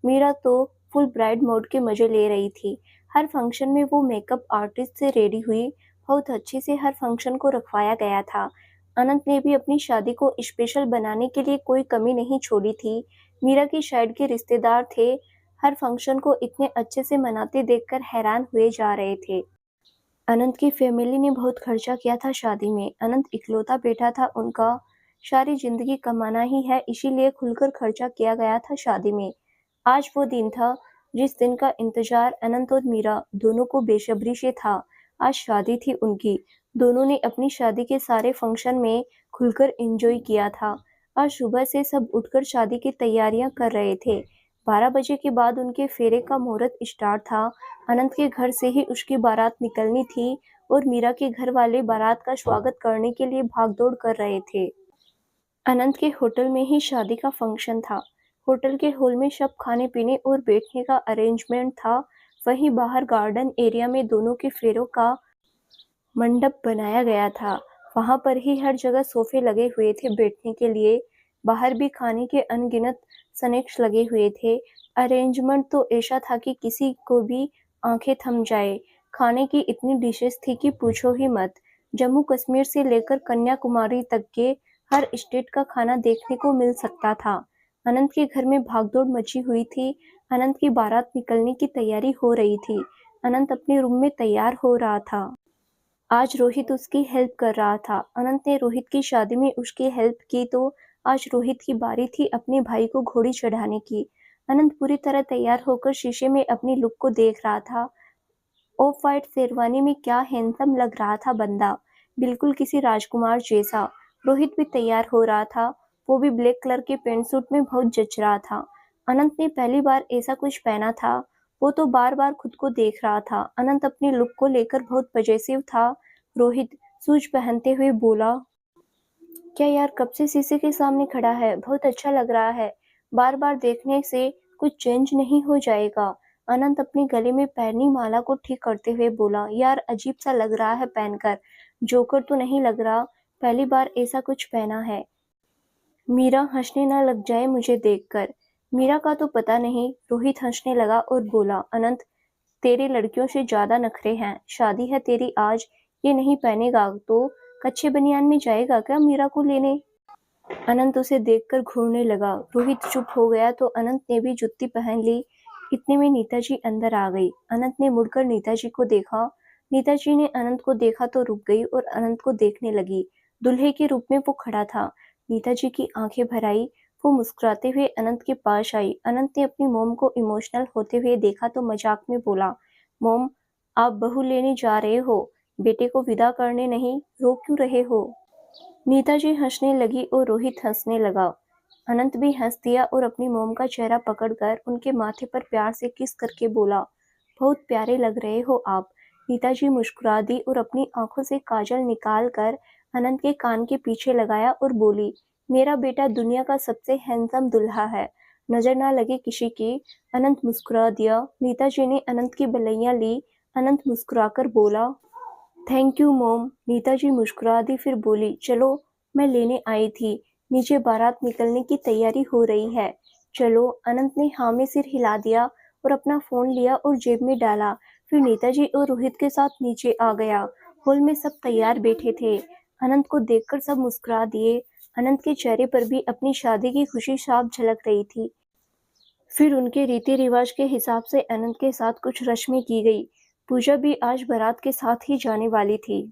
मीरा तो फुल ब्राइड मोड के मजे ले रही थी। हर फंक्शन में वो मेकअप आर्टिस्ट से रेडी हुई, बहुत अच्छे से हर फंक्शन को रखवाया गया था। अनंत ने भी अपनी शादी को स्पेशल बनाने के लिए कोई कमी नहीं छोड़ी थी। मीरा की साइड के रिश्तेदार थे, हर फंक्शन को इतने अच्छे से मनाते देखकर हैरान हुए जा रहे थे। अनंत की फैमिली ने बहुत खर्चा किया था शादी में। अनंत इकलौता बेटा था उनका। सारी जिंदगी कमाना ही है, इसीलिए खुलकर खर्चा किया गया था शादी में। आज वो दिन था जिस दिन का इंतजार अनंत और मीरा दोनों को बेसब्री से था। आज शादी थी उनकी। दोनों ने अपनी शादी के सारे फंक्शन में खुलकर एंजॉय किया था। आज सुबह से सब उठकर शादी की तैयारियां कर रहे थे। 12 बजे के बाद उनके फेरे का मुहूर्त स्टार्ट था। अनंत के घर से ही उसकी बारात निकलनी थी और मीरा के घर वाले बारात का स्वागत करने के लिए भागदौड़ कर रहे थे। अनंत के होटल में ही शादी का फंक्शन था। होटल के हॉल में सब खाने पीने और बैठने का अरेंजमेंट था। वहीं बाहर गार्डन एरिया में दोनों के फेरों का मंडप बनाया गया था। वहां पर ही हर जगह सोफे लगे हुए थे बैठने के लिए। बाहर भी खाने के अनगिनत स्नैक्स लगे हुए थे। अरेंजमेंट तो ऐसा था कि किसी को भी आंखें थम जाए। खाने की इतनी डिशेस थी कि पूछो ही मत। जम्मू कश्मीर से लेकर कन्याकुमारी तक के हर स्टेट का खाना देखने को मिल सकता था। अनंत के घर में भागदौड़ मची हुई थी। अनंत की बारात निकलने की तैयारी हो रही थी। अनंत अपने रूम में तैयार हो रहा था। आज रोहित उसकी हेल्प कर रहा था। अनंत ने रोहित की शादी में उसकी हेल्प की तो आज रोहित की बारी थी अपने भाई को घोड़ी चढ़ाने की। अनंत पूरी तरह तैयार होकर शीशे में अपनी लुक को देख रहा था। ऑफ वाइट शेरवानी में क्या हैंडसम लग रहा था बंदा, बिल्कुल किसी राजकुमार जैसा। रोहित भी तैयार हो रहा था, वो भी ब्लैक कलर के पेंट सूट में बहुत जच रहा था। अनंत ने पहली बार ऐसा कुछ पहना था। वो तो बार बार खुद को देख रहा था। अनंत अपनी लुक को लेकर बहुत पजेसिव था। रोहित शूज पहनते हुए बोला, क्या यार कब से शीशे के सामने खड़ा है, बहुत अच्छा लग रहा है। बार बार देखने से कुछ चेंज नहीं हो जाएगा। अनंत अपने गले में पैरनी माला को ठीक करते हुए बोला, यार अजीब सा लग रहा है पहनकर, जोकर तो नहीं लग रहा, पहली बार ऐसा कुछ पहना है। मीरा हंसने न लग जाए मुझे देखकर। मीरा का तो पता नहीं। रोहित हंसने लगा और बोला, अनंत तेरे लड़कियों से ज्यादा नखरे हैं, शादी है तेरी आज, ये नहीं पहनेगा तो कच्चे बनियान में जाएगा क्या मीरा को लेने। अनंत उसे देखकर घूरने लगा। रोहित चुप हो गया तो अनंत ने भी जुत्ती पहन ली। इतने में नीता जी अंदर आ गई। अनंत ने मुड़कर नीता जी को देखा। नीता जी ने अनंत को देखा तो रुक गई और अनंत को देखने लगी। दूल्हे के रूप में वो खड़ा था। नीता जी की आंखें भर आई। वो मुस्कुराते हुए अनंत के पास आई। अनंत ने अपनी मोम को इमोशनल होते हुए देखा तो मजाक में बोला, मोम आप बहू लेने जा रहे हो, बेटे को विदा करने नहीं, रो क्यों रहे हो। नीता जी हंसने लगी और रोहित हंसने लगा। अनंत भी हंस दिया और अपनी मोम का चेहरा पकड़कर उनके माथे पर प्यार से किस करके बोला, बहुत प्यारे लग रहे हो आप। नीता जी मुस्कुरा दी और अपनी आंखों से काजल निकाल कर अनंत के कान के पीछे लगाया और बोली, मेरा बेटा दुनिया का सबसे हैंडसम दुल्हा है, नजर ना लगे किसी की। अनंत मुस्कुरा दिया। नीता जी ने अनंत की बलैया ली। अनंत मुस्कुराकर बोला, थैंक यू मॉम। नीता जी मुस्कुरा दी फिर बोली, चलो मैं लेने आई थी, नीचे बारात निकलने की तैयारी हो रही है, चलो। अनंत ने हाँ में सिर हिला दिया और अपना फोन लिया और जेब में डाला। फिर नीता जी और रोहित के साथ नीचे आ गया। हॉल में सब तैयार बैठे थे। अनंत को देखकर सब मुस्कुरा दिए। अनंत के चेहरे पर भी अपनी शादी की खुशी साफ झलक रही थी। फिर उनके रीति रिवाज के हिसाब से अनंत के साथ कुछ रस्में की गई। पूजा भी आज बारात के साथ ही जाने वाली थी।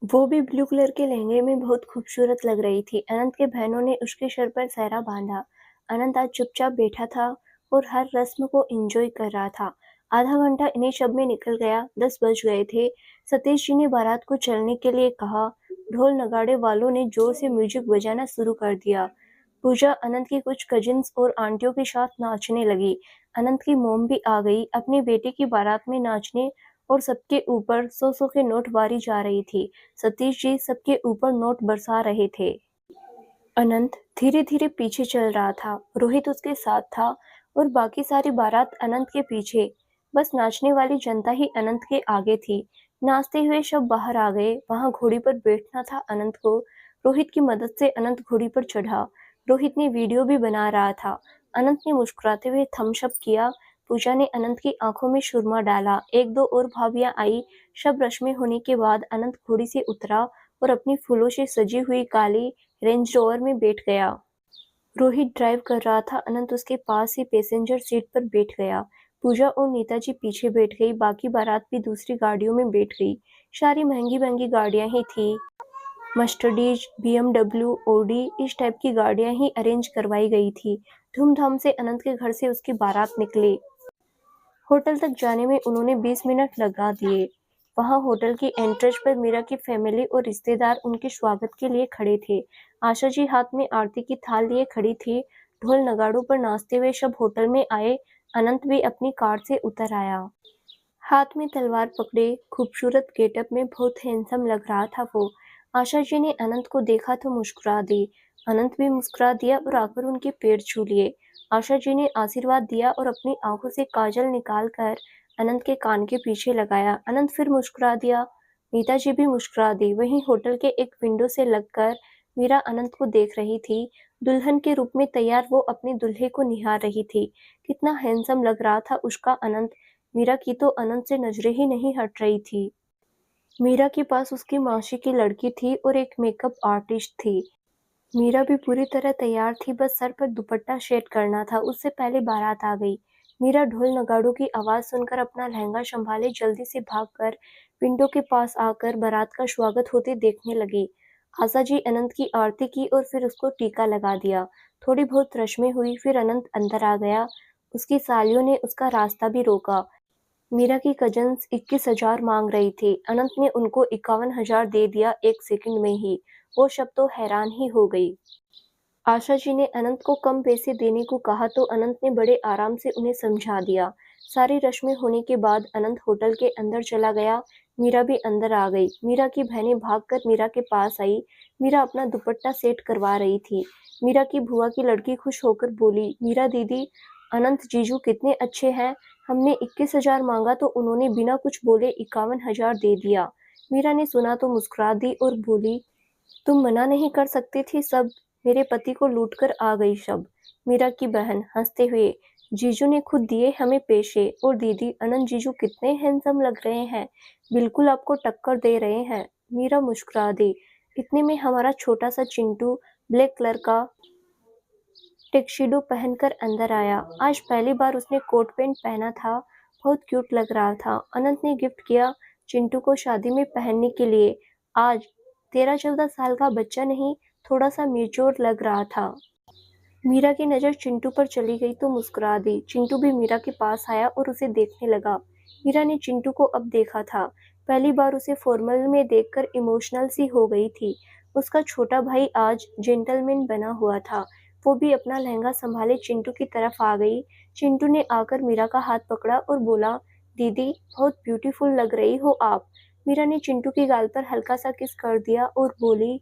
वो भी ब्लू कलर के लहंगे में बहुत खूबसूरत लग रही थी। अनंत के बहनों ने उसके सर पर सेहरा बांधा। अनंत आज चुपचाप बैठा था और हर रस्म को एंजॉय कर रहा था। आधा घंटा इन्हीं सब में निकल गया। 10 बज गए थे। सतीश जी ने बारात को चलने के लिए कहा। ढोल नगाड़े वालों ने जोर से म्यूजिक बजाना शुरू कर दिया। पूजा अनंत की कुछ कजिन्स और आंटियों के साथ नाचने लगी। अनंत की मोम भी आ गई अपने बेटे की बारात में नाचने और सबके ऊपर 100-100 के नोट बारी जा रही थी। सतीश जी सबके ऊपर नोट बरसा रहे थे। अनंत धीरे धीरे पीछे चल रहा था। रोहित उसके साथ था और बाकी सारी बारात अनंत के पीछे। बस नाचने वाली जनता ही अनंत के आगे थी। नाचते हुए सब बाहर आ गए। वहां घोड़ी पर बैठना था अनंत को। रोहित की मदद से अनंत घोड़ी पर चढ़ा। रोहित ने वीडियो भी बना रहा था। अनंत ने मुस्कुराते हुए थम्स अप किया। पूजा ने अनंत की आंखों में सुरमा डाला। एक दो और भाभियां आई। सब रस्में होने के बाद अनंत घोड़ी से उतरा और अपनी फूलों से सजी हुई काली रेंज रोवर में बैठ गया। रोहित ड्राइव कर रहा था। अनंत उसके पास ही पैसेंजर सीट पर बैठ गया। पूजा और नेताजी पीछे बैठ गई। बाकी बारात भी दूसरी गाड़ियों में बैठ गई। सारी महंगी महंगी गाड़ियां ही थी। मर्सिडीज, BMW, ऑडी इस टाइप की गाड़ियां ही अरेंज करवाई गई थी। धूमधाम से अनंत के घर से उसकी बारात निकली। होटल तक जाने में उन्होंने 20 मिनट लगा दिए। वहां होटल की एंट्रेंस पर मीरा की फैमिली और रिश्तेदार उनके स्वागत के लिए खड़े थे। आशा जी हाथ में आरती की थाल लिए खड़ी थी। ढोल नगाड़ों पर नाचते हुए सब होटल में आए। अनंत भी अपनी कार से उतर आया। हाथ में तलवार पकड़े, खूबसूरत गेटअप में बहुत हैंडसम लग रहा था वो। आशा जी ने अनंत को देखा तो मुस्कुरा दी। अनंत भी मुस्कुरा दिया और आकर उनके पैर छू लिए। आशा जी ने आशीर्वाद दिया और अपनी आंखों से काजल निकाल कर अनंत के कान के पीछे लगाया। अनंत फिर मुस्कुरा दिया। नीता जी भी मुस्कुरा दी। वहीं होटल के एक विंडो से लगकर मीरा अनंत को देख रही थी। दुल्हन के रूप में तैयार वो अपने दूल्हे को निहार रही थी। कितना हैंडसम लग रहा था उसका अनंत। मीरा की तो अनंत से नजरें ही नहीं हट रही थी। मीरा के पास उसकी मौसी की लड़की थी और एक मेकअप आर्टिस्ट थी। मीरा भी पूरी तरह तैयार थी, बस सर पर दुपट्टा सेट करना था। उससे पहले बारात आ गई। मीरा ढोल नगाड़ों की आवाज सुनकर अपना लहंगा संभाले जल्दी से भागकर विंडो के पास आकर बारात का स्वागत होते देखने लगी। आशा जी अनंत की आरती की और फिर उसको टीका लगा दिया। थोड़ी बहुत रस्में हुई, फिर अनंत अंदर आ गया। उसकी सालियों ने उसका रास्ता भी रोका। मीरा की कजन्स 21,000 मांग रही थी। अनंत ने उनको 51,000 दे दिया 1 सेकंड में ही। वो सब तो हैरान ही हो गई। आशा जी ने अनंत को कम पैसे देने को कहा तो अनंत ने बड़े आराम से उन्हें समझा दिया। सारी रस्में होने के बाद अनंत होटल के अंदर चला गया। मीरा भी अंदर आ गई। मीरा की बहनें भागकर मीरा के पास आई। मीरा अपना दुपट्टा सेट करवा रही थी। मीरा की बुआ की लड़की खुश होकर बोली, मीरा दीदी, अनंत जीजू कितने अच्छे हैं। हमने 21,000 मांगा तो उन्होंने बिना कुछ बोले 51,000 दे दिया। मीरा ने सुना तो मुस्कुरा दी और बोली, तुम मना नहीं कर सकती थी। सब मेरे पति को लूट कर आ गई सब। मीरा की बहन हंसते हुए, जीजू ने खुद दिए हमें पैसे। और दीदी, अनंत जीजू कितने हैंडसम लग रहे हैं, बिल्कुल आपको टक्कर दे रहे हैं। मीरा मुस्कुरा दी। इतने में हमारा छोटा सा चिंटू ब्लैक कलर का टक्सीडो पहनकर अंदर आया। आज पहली बार उसने कोट पैंट पहना था। बहुत क्यूट लग रहा था। अनंत ने गिफ्ट किया चिंटू को शादी में पहनने के लिए। आज 13-14 साल का बच्चा नहीं, थोड़ा सा मैच्योर लग रहा था। मीरा की नज़र चिंटू पर चली गई तो मुस्कुरा दी। चिंटू भी मीरा के पास आया और उसे देखने लगा। मीरा ने चिंटू को अब देखा था। पहली बार उसे फॉर्मल में देखकर इमोशनल सी हो गई थी। उसका छोटा भाई आज जेंटलमैन बना हुआ था। वो भी अपना लहंगा संभाले चिंटू की तरफ आ गई। चिंटू ने आकर मीरा का हाथ पकड़ा और बोला, दीदी बहुत ब्यूटीफुल लग रही हो आप। मीरा ने चिंटू की गाल पर हल्का सा किस कर दिया और बोली,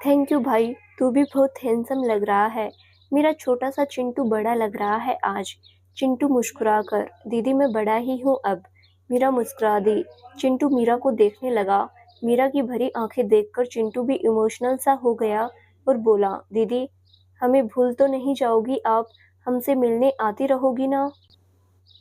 थैंक यू भाई, तू भी बहुत हैंडसम लग रहा है। मेरा छोटा सा चिंटू बड़ा लग रहा है आज। चिंटू मुस्कुराकर, दीदी मैं बड़ा ही हूँ अब। मीरा मुस्कुरा दी। चिंटू मीरा को देखने लगा। मीरा की भरी आंखें देखकर चिंटू भी इमोशनल सा हो गया और बोला, दीदी हमें भूल तो नहीं जाओगी आप, हमसे मिलने आती रहोगी ना।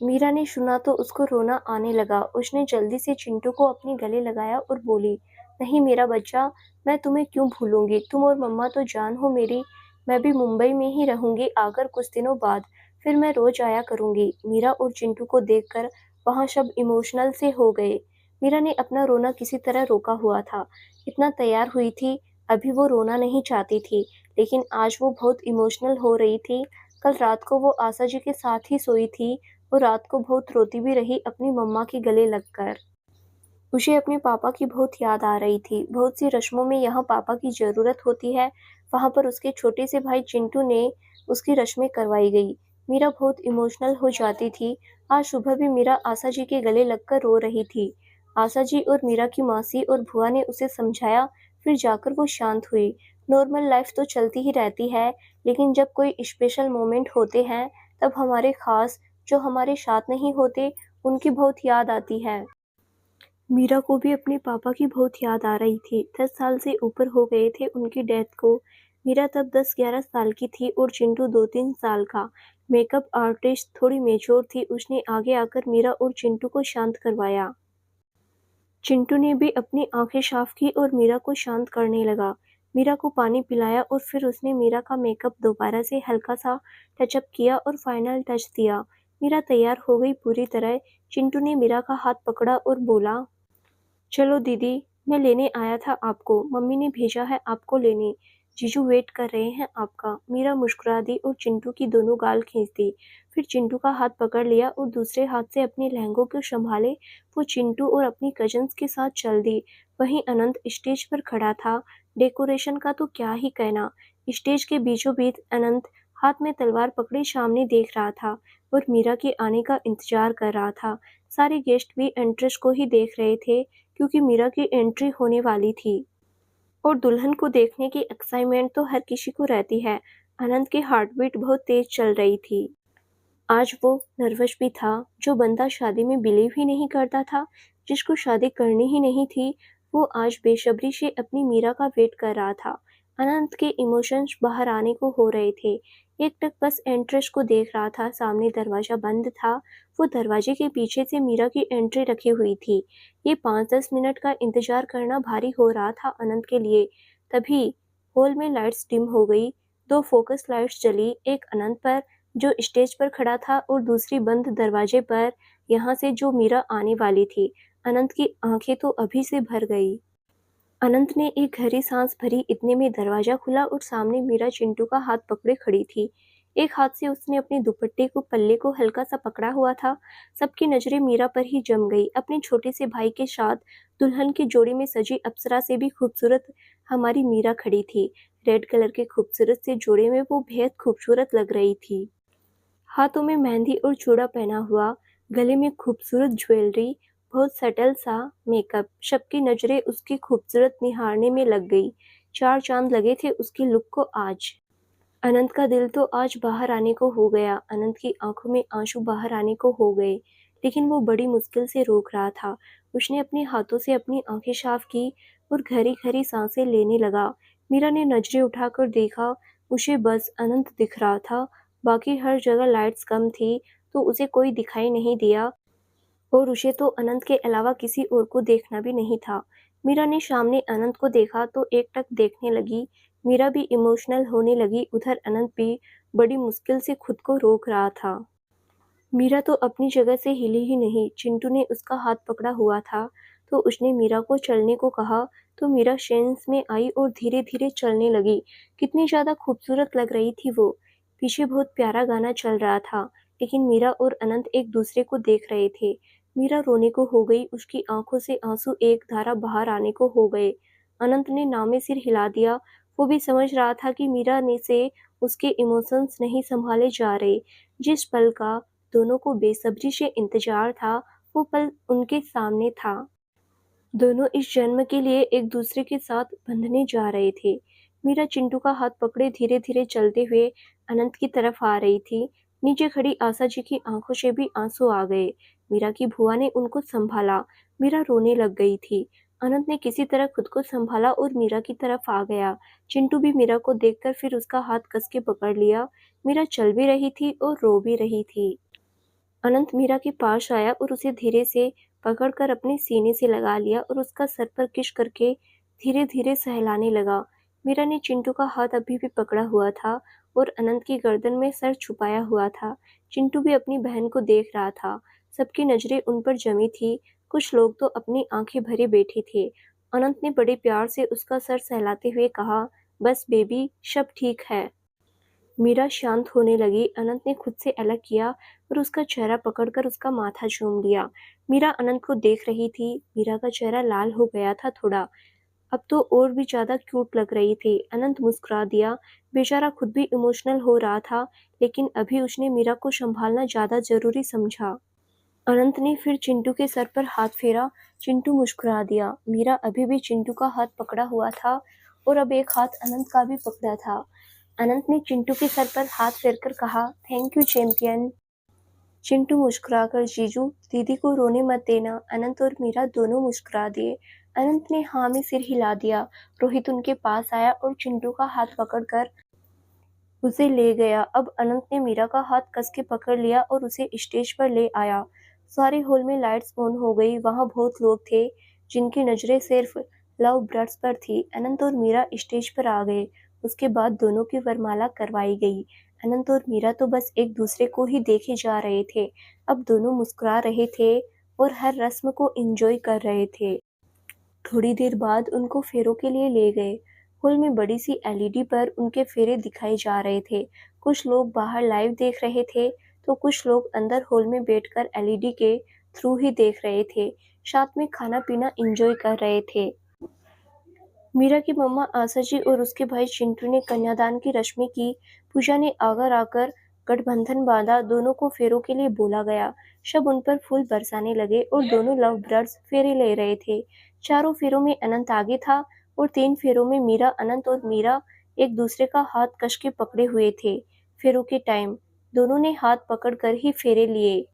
मीरा ने सुना तो उसको रोना आने लगा। उसने जल्दी से चिंटू को अपने गले लगाया और बोली, नहीं मेरा बच्चा, मैं तुम्हें क्यों भूलूंगी, तुम और मम्मा तो जान हो मेरी। मैं भी मुंबई में ही रहूंगी आकर कुछ दिनों बाद, फिर मैं रोज आया करूंगी। मीरा और चिंटू को देखकर वहां सब इमोशनल से हो गए। मीरा ने अपना रोना किसी तरह रोका हुआ था। इतना तैयार हुई थी, अभी वो रोना नहीं चाहती थी, लेकिन आज वो बहुत इमोशनल हो रही थी। कल रात को वो आशा जी के साथ ही सोई थी और रात को बहुत रोती भी रही अपनी मम्मा के गले लगकर। उसे अपने पापा की बहुत याद आ रही थी। बहुत सी रस्मों में यहाँ पापा की ज़रूरत होती है, वहाँ पर उसके छोटे से भाई चिंटू ने उसकी रस्में करवाई गई। मीरा बहुत इमोशनल हो जाती थी। आज सुबह भी मीरा आशा जी के गले लगकर रो रही थी। आशा जी और मीरा की मासी और बुआ ने उसे समझाया, फिर जाकर वो शांत हुई। नॉर्मल लाइफ तो चलती ही रहती है, लेकिन जब कोई स्पेशल मोमेंट होते हैं तब हमारे खास जो हमारे साथ नहीं होते उनकी बहुत याद आती है। मीरा को भी अपने पापा की बहुत याद आ रही थी। 10 साल से ऊपर हो गए थे उनकी डेथ को। मीरा तब 10-11 साल की थी और चिंटू 2-3 साल का। मेकअप आर्टिस्ट थोड़ी मेच्योर थी, उसने आगे आकर मीरा और चिंटू को शांत करवाया। चिंटू ने भी अपनी आंखें साफ की और मीरा को शांत करने लगा। मीरा को पानी पिलाया और फिर उसने मीरा का मेकअप दोबारा से हल्का सा टचअप किया और फाइनल टच दिया। मीरा तैयार हो गई पूरी तरह। चिंटू ने मीरा का हाथ पकड़ा और बोला, चलो दीदी, मैं लेने आया था आपको, मम्मी ने भेजा है आपको लेने। जीजू वेट कर रहे हैं आपका। मीरा मुस्कुरा दी और चिंटू की दोनों गाल खींच दी। फिर चिंटू का हाथ पकड़ लिया और दूसरे हाथ से अपने लहंगों को संभाले वो चिंटू और अपनी कजन्स के साथ चल दी। वहीं अनंत स्टेज पर खड़ा था। डेकोरेशन का तो क्या ही कहना। स्टेज के बीचों बीच अनंत हाथ में तलवार पकड़े सामने देख रहा था और मीरा के आने का इंतजार कर रहा था। सारे गेस्ट भी एंट्रेस को ही देख रहे थे क्योंकि मीरा की एंट्री होने वाली थी और दुल्हन को देखने की एक्साइटमेंट तो हर किसी को रहती है। अनंत की हार्टबीट बहुत तेज चल रही थी। आज वो नर्वस भी था। जो बंदा शादी में बिलीव ही नहीं करता था, जिसको शादी करनी ही नहीं थी, वो आज बेसब्री से अपनी मीरा का वेट कर रहा था। अनंत के इमोशंस बाहर आने को हो रहे थे। एकटक बस एंट्रेंस को देख रहा था। सामने दरवाजा बंद था। वो दरवाजे के पीछे से मीरा की एंट्री रखी हुई थी। ये 5-10 मिनट का इंतजार करना भारी हो रहा था अनंत के लिए। तभी हॉल में लाइट्स डिम हो गई। 2 फोकस लाइट्स जली, एक अनंत पर जो स्टेज पर खड़ा था और दूसरी बंद दरवाजे पर, यहाँ से जो मीरा आने वाली थी। अनंत की आंखें तो अभी से भर गई। अनंत ने एक गहरी सांस भरी। इतने में दरवाजा खुला और सामने मीरा चिंटू का हाथ पकड़े खड़ी थी। एक हाथ से उसने अपने दुपट्टे को पल्ले को हल्का सा पकड़ा हुआ था। सबकी नजरें मीरा पर ही जम गई। अपने छोटे से भाई के साथ दुल्हन की जोड़ी में सजी अप्सरा से भी खूबसूरत हमारी मीरा खड़ी थी। रेड कलर के खूबसूरत से जोड़े में वो बेहद खूबसूरत लग रही थी। हाथों में मेहंदी और चूड़ा पहना हुआ, गले में खूबसूरत ज्वेलरी, बहुत सटल सा मेकअप। सबकी नजरें उसकी खूबसूरत निहारने में लग गई। 4 चांद लगे थे उसकी लुक को आज। अनंत का दिल तो आज बाहर आने को हो गया। अनंत की आंखों में आंसू बाहर आने को हो गए, लेकिन वो बड़ी मुश्किल से रोक रहा था। उसने अपने हाथों से अपनी आंखें साफ की और गहरी गहरी सांसें लेने लगा। मीरा ने नजरें उठाकर देखा। उसे बस अनंत दिख रहा था। बाकी हर जगह लाइट्स कम थी, तो उसे कोई दिखाई नहीं दिया और उसे तो अनंत के अलावा किसी और को देखना भी नहीं था। मीरा ने सामने अनंत को देखा तो एकटक देखने लगी। मीरा भी इमोशनल होने लगी। उधर अनंत भी बड़ी मुश्किल से खुद को रोक रहा था। मीरा तो अपनी जगह से हिली ही नहीं। चिंटू ने उसका हाथ पकड़ा हुआ था, तो उसने मीरा को चलने को कहा, तो मीरा सेंस में आई और धीरे धीरे चलने लगी। कितनी ज्यादा खूबसूरत लग रही थी वो। पीछे बहुत प्यारा गाना चल रहा था, लेकिन मीरा और अनंत एक दूसरे को देख रहे थे। मीरा रोने को हो गई। उसकी आंखों से आंसू एक धारा बाहर आने को हो गए। अनंत ने नामे सिर हिला दिया। वो भी समझ रहा था कि मीरा ने से उसके इमोशंस नहीं संभाले जा रहे। जिस पल का दोनों को बेसब्री से इंतजार था, वो पल उनके सामने था। दोनों इस जन्म के लिए एक दूसरे के साथ बंधने जा रहे थे। मीरा चिंटू का हाथ पकड़े धीरे धीरे चलते हुए अनंत की तरफ आ रही थी। नीचे खड़ी आशा जी की आंखों से भी आंसू आ गए। मीरा की बुआ ने उनको संभाला। मीरा रोने लग गई थी। अनंत ने किसी तरह खुद को संभाला और मीरा की तरफ आ गया। चिंटू भी मीरा को देखकर फिर उसका हाथ कस के पकड़ लिया। मीरा चल भी रही थी और रो भी रही थी। अनंत मीरा के पास आया और उसे धीरे से पकड़कर अपने सीने से लगा लिया और उसका सर पर किस करके धीरे धीरे सहलाने लगा। मीरा ने चिंटू का हाथ अभी भी पकड़ा हुआ था और अनंत की गर्दन में सर छुपाया हुआ था। चिंटू भी अपनी बहन को देख रहा था। सबकी नजरें उन पर जमी थी। कुछ लोग तो अपनी आंखें भरे बैठे थे। अनंत ने बड़े प्यार से उसका सर सहलाते हुए कहा, बस बेबी, सब ठीक है। मीरा शांत होने लगी। अनंत ने खुद से अलग किया और उसका चेहरा पकड़कर उसका माथा चूम लिया। मीरा अनंत को देख रही थी। मीरा का चेहरा लाल हो गया था थोड़ा। अब तो और भी ज्यादा क्यूट लग रही थी। अनंत मुस्कुरा दिया। बेचारा खुद भी इमोशनल हो रहा था, लेकिन अभी उसने मीरा को संभालना ज्यादा जरूरी समझा। अनंत ने फिर चिंटू के सर पर हाथ फेरा। चिंटू मुस्कुरा दिया। मीरा अभी भी चिंटू का हाथ पकड़ा हुआ था और अब एक हाथ अनंत का भी पकड़ा था। अनंत ने चिंटू के सर पर हाथ फेरकर कहा, थैंक यू चैंपियन। चिंटू मुस्कुराकर, जीजू, दीदी को रोने मत देना। अनंत और मीरा दोनों मुस्कुरा दिए। अनंत ने हाँ में सिर हिला दिया। रोहित उनके पास आया और चिंटू का हाथ पकड़कर उसे ले गया। अब अनंत ने मीरा का हाथ कस के पकड़ लिया और उसे स्टेज पर ले आया। सारे हॉल में लाइट्स ऑन हो गई। वहां बहुत लोग थे जिनकी नजरें सिर्फ लव बर्ड्स पर थी। अनंत और मीरा स्टेज पर आ गए। उसके बाद दोनों की वरमाला करवाई गई। अनंत और मीरा तो बस एक दूसरे को ही देखे जा रहे थे। अब दोनों मुस्कुरा रहे थे और हर रस्म को एंजॉय कर रहे थे। थोड़ी देर बाद उनको फेरों के लिए ले गए। हॉल में बड़ी सी एलईडी पर उनके फेरे दिखाए जा रहे थे। कुछ लोग बाहर लाइव देख रहे थे तो कुछ लोग अंदर हॉल में बैठकर एलईडी के थ्रू ही देख रहे थे। साथ में खाना पीना एंजॉय कर रहे थे। मीरा की मम्मा आशा जी और उसके भाई चिंटू ने कन्यादान की रस्में की। पूजा ने आकर आकर गठबंधन बांधा। दोनों को फेरों के लिए बोला गया। सब उन पर फूल बरसाने लगे और दोनों लव बर्ड्स फेरे ले रहे थे। चारों फेरों में अनंत आगे था और 3 फेरों में मीरा। अनंत और मीरा एक दूसरे का हाथ कस के पकड़े हुए थे। फेरों के टाइम दोनों ने हाथ पकड़कर ही फेरे लिए।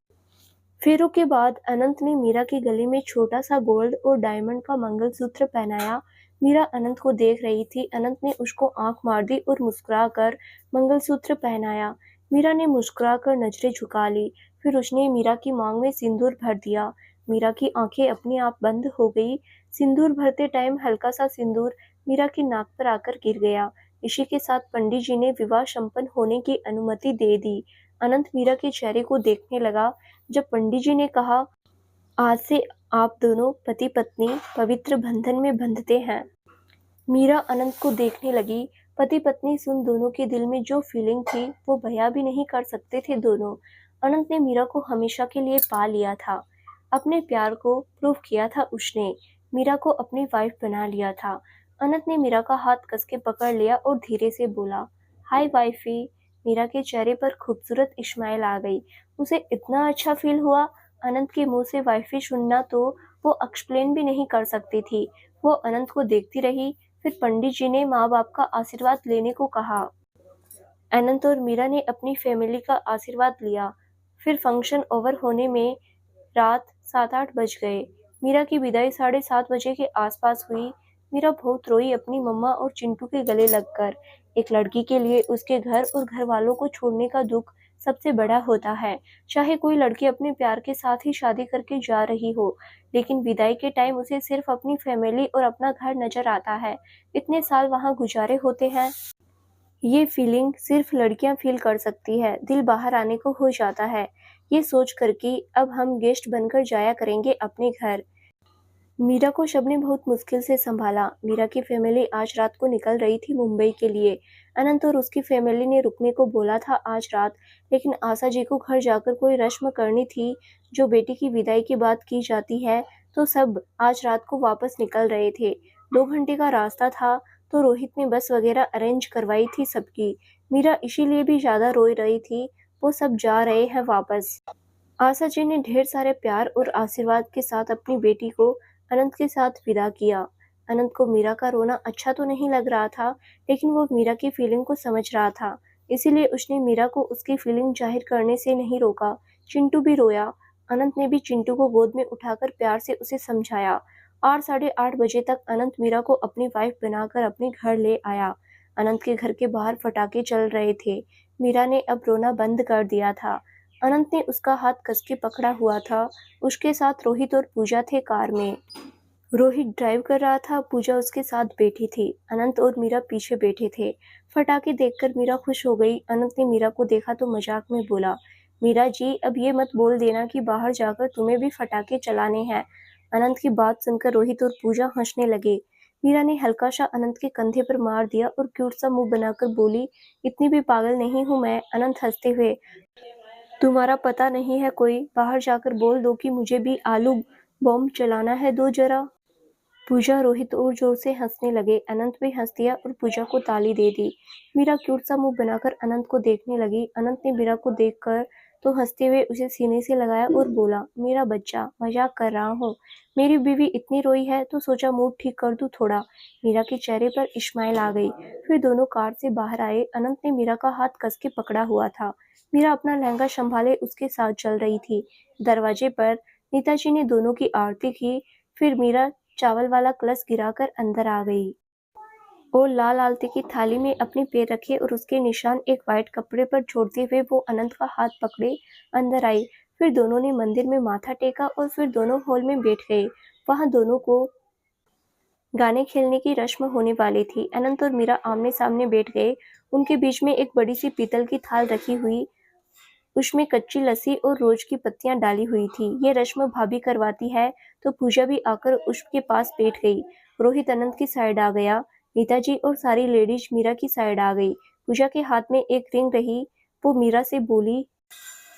फेरों के बाद अनंत ने मीरा के गले में छोटा सा गोल्ड और डायमंड का मंगलसूत्र पहनाया। मीरा अनंत को देख रही थी। अनंत ने उसको आंख मार दी और मुस्कुराकर मंगलसूत्र पहनाया। मीरा ने मुस्कुराकर नजरें झुका ली। फिर उसने मीरा की मांग में सिंदूर भर दिया। मीरा की आंखें अपने आप बंद हो गई। सिंदूर भरते टाइम हल्का सा सिंदूर मीरा की नाक पर आकर गिर गया। इसी के साथ पंडित जी ने विवाह संपन्न होने की अनुमति दे दी। अनंत मीरा के चेहरे को देखने लगा। जब पंडित जी ने कहा, आज से आप दोनों पति पत्नी पवित्र बंधन में बंधते हैं। मीरा अनंत को देखने लगी। पति पत्नी सुन दोनों के दिल में जो फीलिंग थी वो बयां भी नहीं कर सकते थे दोनों। अनंत ने मीरा को हमेशा के लिए पा लिया था। अपने प्यार को प्रूव किया था उसने। मीरा को अपनी वाइफ बना लिया था। अनंत ने मीरा का हाथ कस के पकड़ लिया और धीरे से बोला, हाय वाइफी। मीरा के चेहरे पर खूबसूरत स्माइल आ गई। उसे इतना अच्छा फील हुआ। अनंत के मुंह से वाइफी सुनना तो वो एक्सप्लेन भी नहीं कर सकती थी। वो अनंत को देखती रही। फिर पंडित जी ने माँ बाप का आशीर्वाद लेने को कहा। अनंत और मीरा ने अपनी फैमिली का आशीर्वाद लिया। फिर फंक्शन ओवर होने में रात 7-8 बज गए। मीरा की विदाई 7:30 बजे के आसपास हुई। मीरा बहुत रोई अपनी मम्मा और चिंटू के गले लगकर। एक लड़की के लिए उसके घर और घर वालों को छोड़ने का दुख सबसे बड़ा होता है। चाहे कोई लड़की अपने प्यार के साथ ही शादी करके जा रही हो, लेकिन विदाई के टाइम उसे सिर्फ अपनी फैमिली और अपना घर नजर आता है। इतने साल वहां गुजारे होते हैं। ये फीलिंग सिर्फ लड़कियां फील कर सकती है। दिल बाहर आने को हो जाता है ये सोच कर कि अब हम गेस्ट बनकर जाया करेंगे अपने घर। मीरा को शब ने बहुत मुश्किल से संभाला। मीरा की फैमिली आज रात को निकल रही थी मुंबई के लिए। अनंत और उसकी फैमिली ने रुकने को बोला था आज रात, लेकिन आशा जी को घर जाकर कोई रस्म करनी थी जो बेटी की विदाई के बाद की जाती है, तो सब आज रात को वापस निकल रहे थे। 2 घंटे का रास्ता था तो रोहित ने बस वगैरह अरेंज करवाई थी सबकी। मीरा इसीलिए भी ज्यादा रो रही थी। वो सब जा रहे हैं वापस। आशा जी ने ढेर सारे प्यार और आशीर्वाद के साथ अपनी बेटी को अनंत के साथ विदा किया। अनंत को मीरा का रोना अच्छा तो नहीं लग रहा था, लेकिन वो मीरा की फीलिंग को समझ रहा था। इसीलिए उसने मीरा को उसकी फीलिंग जाहिर करने से नहीं रोका। चिंटू भी रोया। अनंत ने भी चिंटू को गोद में उठाकर प्यार से उसे समझाया। 8-8:30 बजे तक अनंत मीरा को अपनी वाइफ बनाकर अपने घर ले आया। अनंत के घर के बाहर पटाखे चल रहे थे। मीरा ने अब रोना बंद कर दिया था। अनंत ने उसका हाथ कस के पकड़ा हुआ था। उसके साथ रोहित और पूजा थे कार में। रोहित ड्राइव कर रहा था, पूजा उसके साथ बैठी थी। अनंत और मीरा पीछे बैठे थे। फटाके देखकर मीरा खुश हो गई। अनंत ने मीरा को देखा तो मजाक में बोला, मीरा जी अब ये मत बोल देना कि बाहर जाकर तुम्हें भी फटाके चलाने हैं। अनंत की बात सुनकर रोहित और पूजा हंसने लगे। मीरा ने हल्का सा अनंत के कंधे पर मार दिया और क्यूट सा मुंह बनाकर बोली, इतनी भी पागल नहीं हूँ मैं। अनंत हंसते हुए, तुम्हारा पता नहीं है कोई, बाहर जाकर बोल दो कि मुझे भी आलू बॉम्ब चलाना है दो जरा। पूजा रोहित और जोर से हंसने लगे। अनंत भी हंस दिया और पूजा को ताली दे दी। मीरा क्यूट सा मुंह बनाकर अनंत को देखने लगी। अनंत ने मीरा को देखकर तो हंसते हुए उसे सीने से लगाया और बोला, मेरा बच्चा, मजाक कर रहा हूँ। मेरी बीवी इतनी रोई है तो सोचा मूड ठीक कर दूं थोड़ा। मीरा के चेहरे पर इस्माइल आ गई। फिर दोनों कार से बाहर आए। अनंत ने मीरा का हाथ कस के पकड़ा हुआ था। मीरा अपना लहंगा संभाले उसके साथ चल रही थी। दरवाजे पर नेताजी ने दोनों की आरती की। फिर मीरा चावल वाला कलश गिराकर अंदर आ गई और लाल आलती की थाली में अपने पैर रखे और उसके निशान एक वाइट कपड़े पर छोड़ते हुए वो अनंत का हाथ पकड़े अंदर आई। फिर दोनों ने मंदिर में माथा टेका और फिर दोनों हॉल में बैठ गए। वहां दोनों को गाने खेलने की रस्म होने वाली थी। अनंत और मीरा आमने सामने बैठ गए। उनके बीच में एक बड़ी सी पीतल की थाल रखी हुई, उसमें कच्ची लस्सी और रोज की पत्तियां डाली हुई थी। ये रस्म भाभी करवाती है तो पूजा भी आकर उसके पास बैठ गई। रोहित अनंत की साइड आ गया। नीताजी और सारी लेडीज मीरा की साइड आ गई। पूजा के हाथ में एक रिंग रही। वो मीरा से बोली,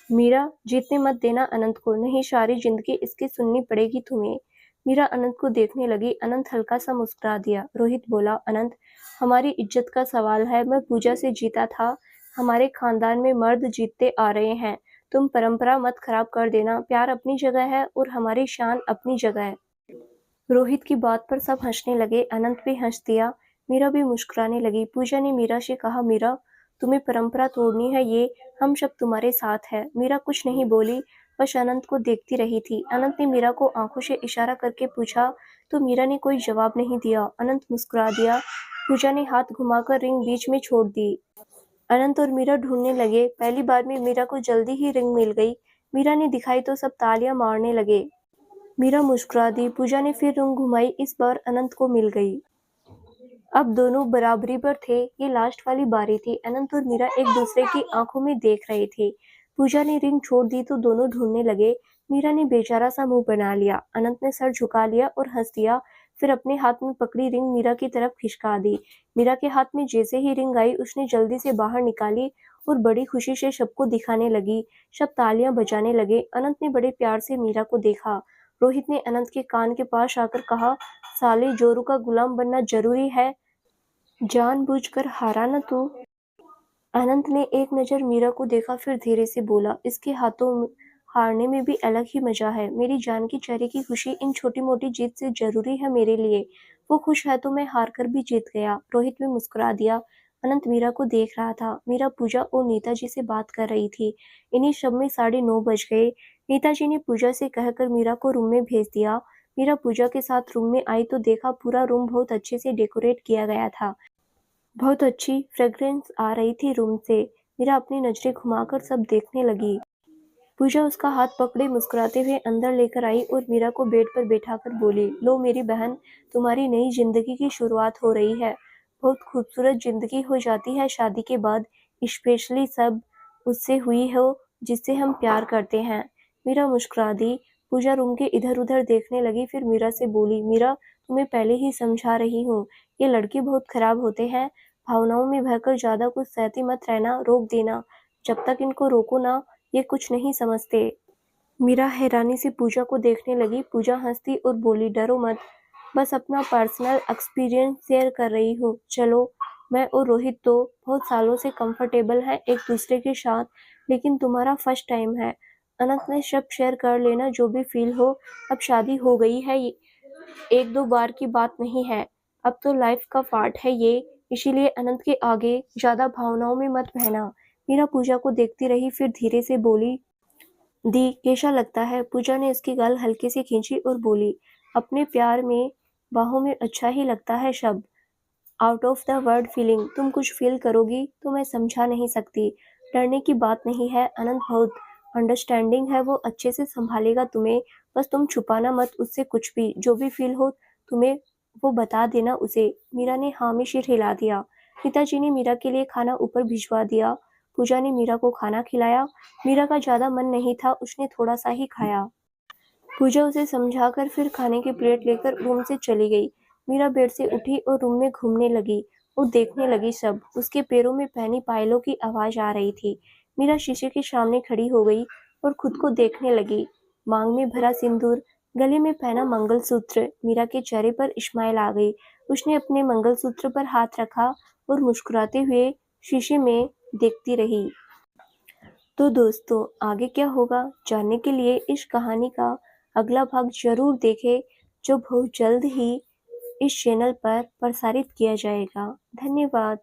मीरा, जीतने मत देना अनंत को, नहीं सारी जिंदगी इसकी सुननी पड़ेगी तुम्हें। मीरा अनंत को देखने लगी। अनंत हल्का सा मुस्कुरा दिया। रोहित बोला, अनंत, हमारी इज्जत का सवाल है। मैं पूजा से जीता था। हमारे खानदान में मर्द जीतते आ रहे हैं। तुम परंपरा मत खराब कर देना। प्यार अपनी जगह है और हमारी शान अपनी जगह है। रोहित की बात पर सब हंसने लगे। अनंत भी हंस दिया। मीरा भी मुस्कुराने लगी। पूजा ने मीरा से कहा, मीरा, तुम्हें परंपरा तोड़नी है ये, हम सब तुम्हारे साथ है। मीरा कुछ नहीं बोली, बस अनंत को देखती रही थी। अनंत ने मीरा को आंखों से इशारा करके पूछा तो मीरा ने कोई जवाब नहीं दिया। अनंत मुस्कुरा दिया। पूजा ने हाथ घुमाकर रिंग बीच में छोड़ दी। अनंत और मीरा ढूंढने लगे। पहली बार में मीरा को जल्दी ही रिंग मिल गई। मीरा ने दिखाई तो सब तालियां मारने लगे। मीरा मुस्कुरा दी। पूजा ने फिर रिंग घुमाई। इस बार अनंत को मिल गई। अब दोनों बराबरी पर थे। ये लास्ट वाली बारी थी। अनंत और मीरा एक दूसरे की आंखों में देख रहे थे। पूजा ने रिंग छोड़ दी तो दोनों ढूंढने लगे। मीरा ने बेचारा सा मुंह बना लिया। अनंत ने सर झुका लिया और हंस दिया। फिर अपने हाथ में पकड़ी रिंग मीरा की तरफ खिसका दी। मीरा के हाथ में जैसे ही रिंग आई, उसने जल्दी से बाहर निकाली और बड़ी खुशी से सबको दिखाने लगी। सब तालियां बजाने लगे। अनंत ने बड़े प्यार से मीरा को देखा। रोहित ने अनंत के कान के पास आकर कहा, साले, जोरू का गुलाम बनना जरूरी है, जानबूझकर हारा न तू। अनंत ने एक नजर मीरा को देखा, फिर धीरे से बोला, इसके हाथों हारने में भी अलग ही मजा है। मेरी जान की चेहरे की खुशी इन छोटी मोटी जीत से जरूरी है मेरे लिए। वो खुश है तो मैं हार कर भी जीत गया। रोहित भी मुस्कुरा दिया। अनंत मीरा को देख रहा था। मीरा पूजा और नेताजी से बात कर रही थी। इन्हीं सब में 9:30 बज गए। नेताजी ने पूजा से कहकर मीरा को रूम में भेज दिया। मीरा पूजा के साथ रूम में आई तो देखा पूरा रूम बहुत अच्छे से डेकोरेट किया गया था। बहुत अच्छी फ्रेग्रेंस आ रही थी रूम से। मीरा अपनी नजरें घुमाकर सब देखने लगी। पूजा उसका हाथ पकड़े मुस्कुराते हुए अंदर लेकर आई और मीरा को बेड पर बैठाकर बोली, लो मेरी बहन, तुम्हारी नई जिंदगी की शुरुआत हो रही है। बहुत खूबसूरत जिंदगी हो जाती है शादी के बाद, स्पेशली सब उससे हुई हो जिससे हम प्यार करते हैं। मीरा मुस्कुरा दी। पूजा रूम के इधर उधर देखने लगी, फिर मीरा से बोली, मीरा, तुम्हें पहले ही समझा रही हूँ, ये लड़के बहुत खराब होते हैं। भावनाओं में बहकर ज्यादा कुछ सहती मत रहना, रोक देना। जब तक इनको रोको ना, ये कुछ नहीं समझते। मीरा हैरानी से पूजा को देखने लगी। पूजा हंसती और बोली, डरो मत, बस अपना पर्सनल एक्सपीरियंस शेयर कर रही हूँ। चलो, मैं और रोहित तो बहुत सालों से कंफर्टेबल हैं एक दूसरे के साथ, लेकिन तुम्हारा फर्स्ट टाइम है। अनंत ने सब शेयर कर लेना जो भी फील हो। अब शादी हो गई है, एक दो बार की बात नहीं है। अब तो लाइफ का पार्ट है ये, इसीलिए अनंत के आगे ज्यादा भावनाओं में मत बहना। मीरा पूजा को देखती रही, फिर धीरे से बोली, दी, कैसा लगता है? पूजा ने उसकी गाल हल्के से खींची और बोली, अपने प्यार में बाहों में अच्छा ही लगता है शब्द। Out of the word feeling. तुम कुछ फील करोगी तो मैं समझा नहीं सकती। डरने की बात नहीं है। अनंत बहुत अंडरस्टैंडिंग है, वो अच्छे से संभालेगा तुम्हें। बस तुम छुपाना मत उससे कुछ भी, जो भी फील हो तुम्हें वो बता देना उसे। मीरा ने हाँ में सिर हिला दिया। पिताजी ने मीरा के लिए खाना ऊपर भिजवा दिया। पूजा ने मीरा को खाना खिलाया। मीरा का ज्यादा मन नहीं था, उसने थोड़ा सा ही खाया। पूजा उसे समझाकर फिर खाने की प्लेट लेकर रूम से चली गई। मीरा बेड से उठी और रूम में घूमने लगी और देखने लगी सब। उसके पैरों में पहनी पायलों की आवाज आ रही थी। मीरा शीशे के सामने खड़ी हो गई और खुद को देखने लगी। मांग में भरा सिंदूर, गले में पहना मंगलसूत्र। मीरा के चेहरे पर स्माइल आ गई। उसने अपने मंगलसूत्र पर हाथ रखा और मुस्कुराते हुए शीशे में देखती रही। तो दोस्तों, आगे क्या होगा जानने के लिए इस कहानी का अगला भाग जरूर देखें, जो बहुत जल्द ही इस चैनल पर प्रसारित किया जाएगा। धन्यवाद।